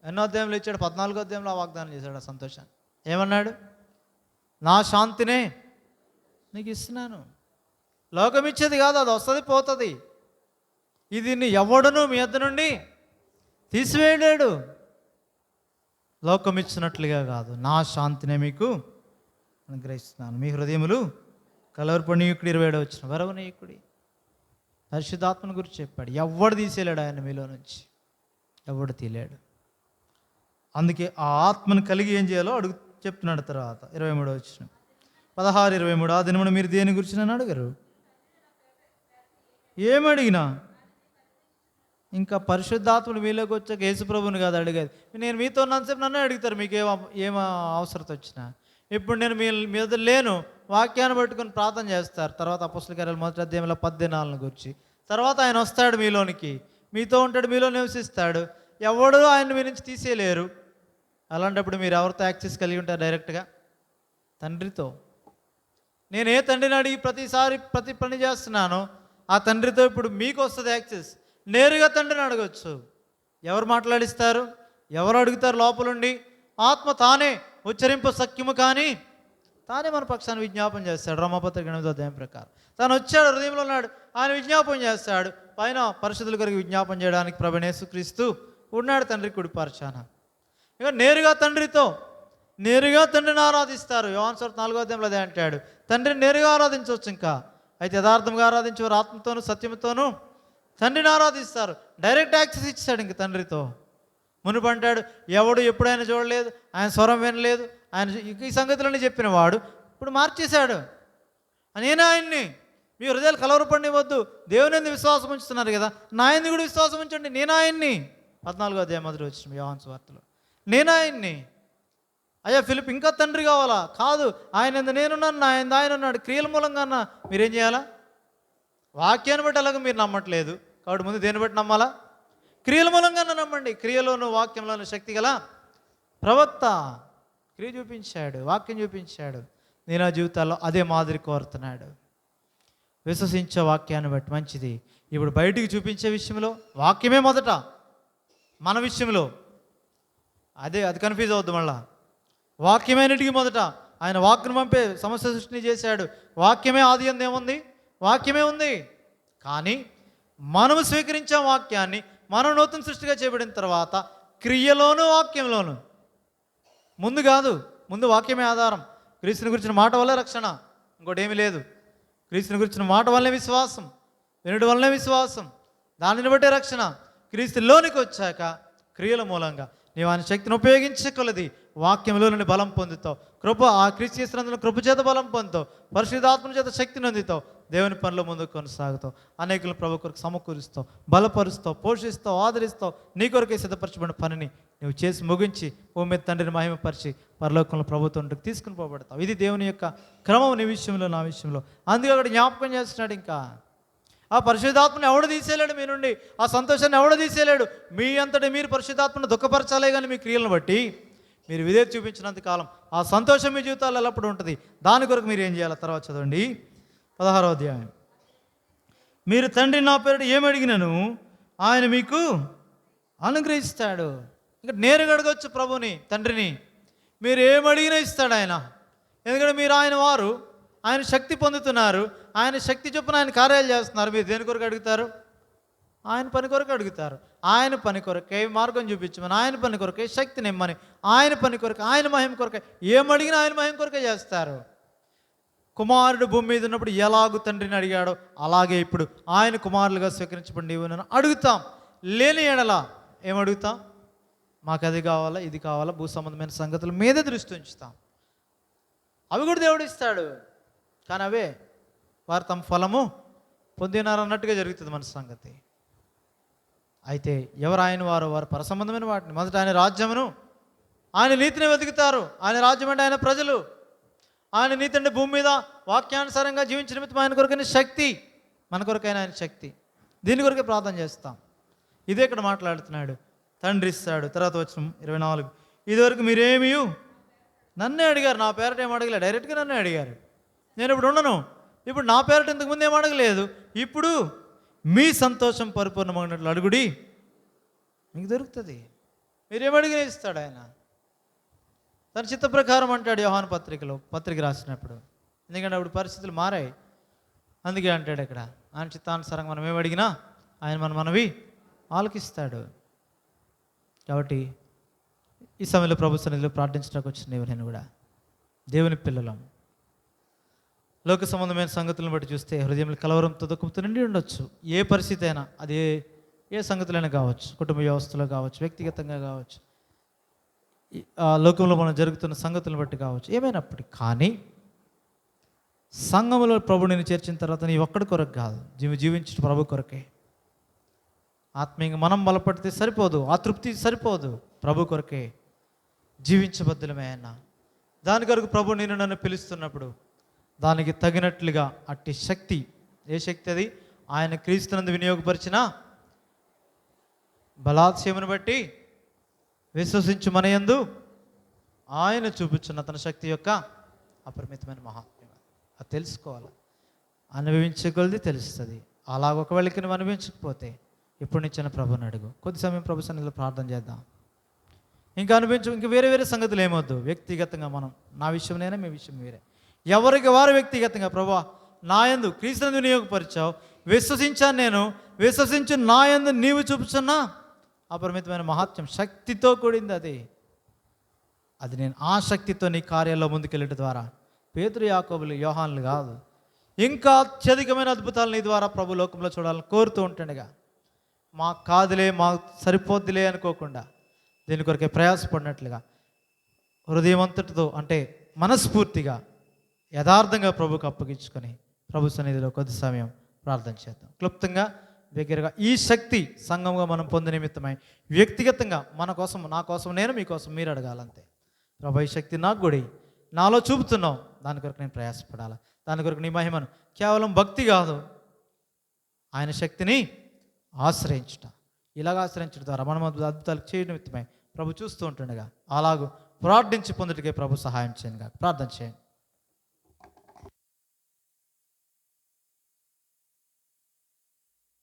Speaker 1: ఎన్నో అధ్యాయంలో ఇచ్చాడు? 14వ అధ్యాయంలో ఆ వాగ్దానం చేశాడు. ఆ సంతోషాన్ని ఏమన్నాడు? నా శాంతినే నీకు ఇస్తున్నాను. లోకం ఇచ్చేది కాదు, అది వస్తుంది పోతుంది. ఇది ఎవడును మీ వద్ద నుండి తీసివేయలేడు. లోకం ఇచ్చినట్లుగా కాదు, నా శాంతినే మీకు అనుగ్రహిస్తున్నాను. మీ హృదయములు కలవరపడనీయుకుడు 27వ వచనం, వరవనీయుకుడి పరిశుద్ధాత్మను గురించి చెప్పాడు. ఎవడు తీసేయలేడు ఆయన మీలో నుంచి, ఎవడు తీయలేడు. అందుకే ఆ ఆత్మను కలిగి ఏం చేయాలో అడుగు చెప్తున్నాడు. తర్వాత 23వ వచనం 16, 23, ఆ దినమున మీరు దేని గురించి నన్ను అడగరు, ఏమడిగినా. ఇంకా పరిశుద్ధాత్ముడు మీలోకి వచ్చాక యేసుప్రభుని కాదు అడిగేది. నేను మీతో ఉన్నంతసేపు నన్ను అడుగుతారు మీకు ఏం అవసరత వచ్చినా. ఇప్పుడు నేను మీ మీద లేను, వాక్యాన్ని పట్టుకొని ప్రార్థన చేస్తారు. తర్వాత అపొస్తలుల కార్యాలు 1వ అధ్యాయంలో 14 గురించి. తర్వాత ఆయన వస్తాడు మీలోనికి, మీతో ఉంటాడు, మీలో నివసిస్తాడు. ఎవడు ఆయన మీ నుంచి తీసేయలేరు. అలాంటప్పుడు మీరు ఎవరితో యాక్సెస్ కలిగి ఉంటారు? డైరెక్ట్గా తండ్రితో. నేను ఏ తండ్రిని అడిగి ప్రతిసారి ప్రతి పని చేస్తున్నానో ఆ తండ్రితో ఇప్పుడు మీకు వస్తుంది యాక్సెస్. నేరుగా తండ్రిని అడగచ్చు. ఎవరు మాట్లాడిస్తారు? ఎవరు అడుగుతారు? లోపలుండి ఆత్మ తానే ఉచ్చరింపు సఖ్యము కానీ తానే మన పక్షాన్ని విజ్ఞాపం చేస్తాడు. రోమాపత్రిక 8వ అధ్యాయం ప్రకారం తాను వచ్చాడు, హృదయంలో ఉన్నాడు, ఆయన విజ్ఞాపం చేస్తాడు. పైన పరిశుద్ధుల కొరకు విజ్ఞాపం చేయడానికి ప్రభువైన యేసుక్రీస్తు ఉన్నాడు తండ్రి కుడిపార్చాన. ఇక నేరుగా తండ్రిని ఆరాధిస్తారు. యోహాను సువార్త 4వ అధ్యాయంలో అదే అంటాడు, తండ్రిని నేరుగా ఆరాధించవచ్చు. ఇంకా అయితే యథార్థంగా ఆరాధించేవారు ఆత్మతోనూ సత్యముతోనూ తండ్రిని ఆరాధిస్తారు. డైరెక్ట్ యాక్సెస్ ఇచ్చాడు ఇంక తండ్రితో. మునుపు అంటాడు, ఎవడు ఎప్పుడైనా చూడలేదు, ఆయన స్వరం వినలేదు, ఆయన ఈ సంగతులన్నీ చెప్పిన వాడు ఇప్పుడు మార్చేశాడు. నేనే ఆయన్ని. మీ హృదయాలు కలవరపడివద్దు, దేవుని ఎందుకు విశ్వాసం ఉంచుతున్నారు కదా, నా ఎందుకు కూడా విశ్వాసం ఉంచండి, నేను ఆయన్ని. 14వ అధ్యాయం మొదటి వచ్చిన యోహాను సువార్తలో. నేను ఆయన్ని, అయ్యా ఫిలిప్ ఇంకా తండ్రి కావాలా? కాదు, ఆయన ఎందు నేనున్నాను, ఆయన ఆయన ఉన్నాడు. క్రియల మూలంగా అన్న మీరేం చేయాలా? వాక్యాన్ని బట్టి అలాగ మీరు నమ్మట్లేదు కాబట్టి ముందు దేన్ని బట్టి నమ్మాలా? క్రియల మూలంగా నమ్మండి. క్రియలోను వాక్యంలోను శక్తి గల ప్రవక్త క్రియ చూపించాడు, వాక్యం చూపించాడు. నేను ఆ జీవితాల్లో అదే మాదిరి కోరుతున్నాడు. విశ్వసించే వాక్యాన్ని బట్టి మంచిది. ఇప్పుడు బయటికి చూపించే విషయంలో వాక్యమే మొదట, మన విషయంలో అది కన్ఫ్యూజ్ అవుద్ది. మళ్ళా వాక్యమేనిటికి మొదట. ఆయన వాక్యం పంపే సమస్య సృష్టిని చేశాడు. వాక్యమే ఆది అందు ఏముంది? వాక్యమే ఉంది. కానీ మనము స్వీకరించాం వాక్యాన్ని. మనం నూతన సృష్టిగా చేయబడిన తర్వాత క్రియలోను వాక్యంలోను, ముందు కాదు, ముందు వాక్యమే ఆధారం. క్రీస్తుని గురించిన మాట వల్లే రక్షణ, ఇంకోటి ఏమీ లేదు. క్రీస్తుని గురించిన మాట వల్లనే విశ్వాసం, వినుడి వల్లనే విశ్వాసం, దానిని బట్టే రక్షణ. క్రీస్తులోనికి వచ్చాక క్రియల మూలంగా నీవు ఆయన శక్తిని ఉపయోగించగలది. వాక్యంలో నుండి బలం పొందుతావు. కృప, ఆ క్రీస్తు చేసినందున కృప చేత బలం పొందుతావు. పరిశుద్ధాత్మ చేత శక్తిని అందుతావు. దేవుని పనిలో ముందుకు కొనసాగుతావు. అనేకులను ప్రభు కొరకు సమకూరుస్తావు, బలపరుస్తావు, పోషిస్తావు, ఆదరిస్తావు. నీ కొరకే సిద్ధపరచబడిన పనిని నువ్వు చేసి ముగించి భూమి మీద తండ్రిని మహిమపరిచి పరలోకంలో ప్రభుత్వంలోకి తీసుకుని పోబడతావు. ఇది దేవుని యొక్క క్రమం నీ విషయంలో, నా విషయంలో. అందుకే అక్కడ జ్ఞాపకం చేస్తున్నాడు. ఇంకా ఆ పరిశుద్ధాత్మను ఎవడు తీసేయలేడు మీ నుండి. ఆ సంతోషాన్ని ఎవడు తీసేయలేడు. మీ అంతటి మీరు పరిశుద్ధాత్మను దుఃఖపరచాలే కానీ మీ క్రియలను బట్టి మీరు విధేయత చూపించినంత కాలం ఆ సంతోషం మీ జీవితాల్లో ఎల్లప్పుడూ ఉంటుంది. దాని కొరకు మీరు ఏం చేయాలి? తర్వాత చదవండి 16వ అధ్యాయం. మీరు తండ్రి నా పేరిట ఏమి అడిగినను ఆయన మీకు అనుగ్రహిస్తాడు. ఇంకా నేరుగా అడగవచ్చు ప్రభుని, తండ్రిని. మీరు ఏమి అడిగినా ఇస్తాడు ఆయన. ఎందుకంటే మీరు ఆయన వారు, ఆయన శక్తి పొందుతున్నారు. ఆయన శక్తి చొప్పున ఆయన కార్యాలు చేస్తున్నారు. మీరు దేని కొరకు అడుగుతారు? ఆయన పని కొరకు అడుగుతారు. ఆయన పని కొరకే మార్గం చూపించమని, ఆయన పని కొరకే శక్తిని ఇమ్మని, ఆయన పని కొరకు, ఆయన మహిమ కొరకే. ఏమడిగినా ఆయన మహిమ కొరకే చేస్తారు. కుమారుడు భూమి మీద ఉన్నప్పుడు ఎలాగూ తండ్రిని అడిగాడో అలాగే ఇప్పుడు ఆయన కుమారులుగా స్వీకరించబడి నీవు నన్ను అడుగుతాం. లేని ఎడల ఏమడుగుతాం? మాకు అది కావాలా, ఇది కావాలా, భూ సంబంధమైన సంగతుల మీదే దృష్టి ఉంచుతాం. అవి కూడా దేవుడు ఇస్తాడు. కానీ అవే వారు తమ ఫలము పొందినారు అన్నట్టుగా జరుగుతుంది మన సంగతి. అయితే ఎవరు ఆయన వారు? వారు పరసంబంధమైన వాటిని, మొదట ఆయన రాజ్యమును ఆయన నీతిని వెతుకుతారు. ఆయన రాజ్యం అంటే ఆయన ప్రజలు. ఆయన నీతి అంటే భూమి మీద వాక్యానుసారంగా జీవించిన నిమిత్తం ఆయన కొరకైన శక్తి, మన కొరకైనా ఆయన శక్తి. దీని కొరకే ప్రార్థన చేస్తాం. ఇదే ఇక్కడ మాట్లాడుతున్నాడు. తండ్రి ఇస్తాడు. తర్వాత వచ్చిన 24, ఇదివరకు మీరేమీ నన్నే అడిగారు, నా పేరట ఏం అడగలే, డైరెక్ట్గా నన్నే అడిగారు. నేను ఇప్పుడు ఉండను. ఇప్పుడు నా పేరట ఇంతకుముందు ఏం అడగలేదు. ఇప్పుడు మీ సంతోషం పరిపూర్ణమైనట్లు అడుగుడి, మీకు దొరుకుతుంది. మీరేమడిగినా ఇస్తాడు ఆయన. తన చిత్త ప్రకారం అంటాడు యోహాను పత్రిక రాసినప్పుడు. ఎందుకంటే అప్పుడు పరిస్థితులు మారాయి. అందుకే అంటాడు ఇక్కడ, ఆయన చిత్తానుసారంగా మనం ఏమడిగినా ఆయన మనవి ఆలకిస్తాడు. కాబట్టి ఈ సమయంలో ప్రభు సన్నిధిలో ప్రార్థించడానికి వచ్చిన నేను కూడా దేవుని పిల్లలం. లోక సంబంధమైన సంగతులను బట్టి చూస్తే హృదయంలో కలవరంతో దుఃఖంతో నిండి ఉండొచ్చు. ఏ పరిస్థితి అయినా, అది ఏ సంగతులైనా కావచ్చు, కుటుంబ వ్యవస్థలో కావచ్చు, వ్యక్తిగతంగా కావచ్చు, లోకంలో మనం జరుగుతున్న సంగతులను బట్టి కావచ్చు, ఏమైనప్పటికీ. కానీ సంఘంలో ప్రభు నేను చేర్చిన తర్వాత నీ ఒక్కడి కొరకు కాదు, జీవించిన ప్రభు కొరకే. ఆత్మీయంగా మనం బలపడితే సరిపోదు, ఆ తృప్తి సరిపోదు. ప్రభు కొరకే జీవించబద్దులమే ఆయన. దాని కొరకు ప్రభు నేను నన్ను పిలుస్తున్నప్పుడు దానికి తగినట్లుగా అట్టి శక్తి, ఏ శక్తి అది? ఆయన క్రీస్తునందు వినియోగపరిచిన బలాత్సయమును బట్టి విశ్వసించు మన యందు ఆయన చూపించిన తన శక్తి యొక్క అపరిమితమైన మహాత్మ్యం. అది తెలుసుకోవాలి. అనుభవించగలది తెలుస్తుంది. అలాగ ఒకవేళకి నువ్వు అనుభవించకపోతే ఎప్పుడు నిచ్చిన ప్రభుని అడుగు. కొద్ది సమయం ప్రభు సన్నిధిలో ప్రార్థన చేద్దాం. ఇంకా ఇంక వేరే సంగతులు ఏమొద్దు. వ్యక్తిగతంగా మనం, నా విషయంలోనే మీ విషయం వేరే, ఎవరికి వారు వ్యక్తిగతంగా ప్రభువా నా యందు క్రీస్తునందు వినియోగపరిచావు, విశ్వసించాను, నేను విశ్వసించు నా యందు నీవు చూపుచున్నా అపరిమితమైన మహాత్మ్యం, శక్తితో కూడింది. అది నేను ఆ శక్తితో నీ కార్యాల్లో ముందుకెళ్ళటం ద్వారా పేతురు, యాకోబులు, యోహానులు కాదు, ఇంకా అత్యధికమైన అద్భుతాలు నీ ద్వారా ప్రభు లోకంలో చూడాలని కోరుతూ ఉంటుండగా మాకు కాదులే, మాకు సరిపోద్దులే అనుకోకుండా దీని కొరకే ప్రయాసపడినట్లుగా హృదయం అంతటితో, అంటే మనస్ఫూర్తిగా యథార్థంగా ప్రభుకు అప్పగించుకొని ప్రభు సన్నిధిలో కొద్ది సమయం ప్రార్థన చేద్దాం. క్లుప్తంగా దగ్గరగా ఈ శక్తి సంఘంగా మనం పొందే నిమిత్తమై వ్యక్తిగతంగా మన కోసం, నా కోసం నేను, మీకోసం మీరు అడగాలంతే. ప్రభు ఈ శక్తి నాకు కూడా నాలో చూపుతున్నావు, దాని కొరకు నేను ప్రయాసపడాలి. దాని కొరకు నీ మహిమను కేవలం భక్తి కాదు, ఆయన శక్తిని ఆశ్రయించుట, ఇలాగ ఆశ్రయించడం ద్వారా మనం అద్భుతాలు చేయడం నిమిత్తమై ప్రభు చూస్తూ ఉంటుండగా అలాగూ ప్రార్థించి పొందుటకే ప్రభు సహాయం చేయండి. ప్రార్థన చేయండి.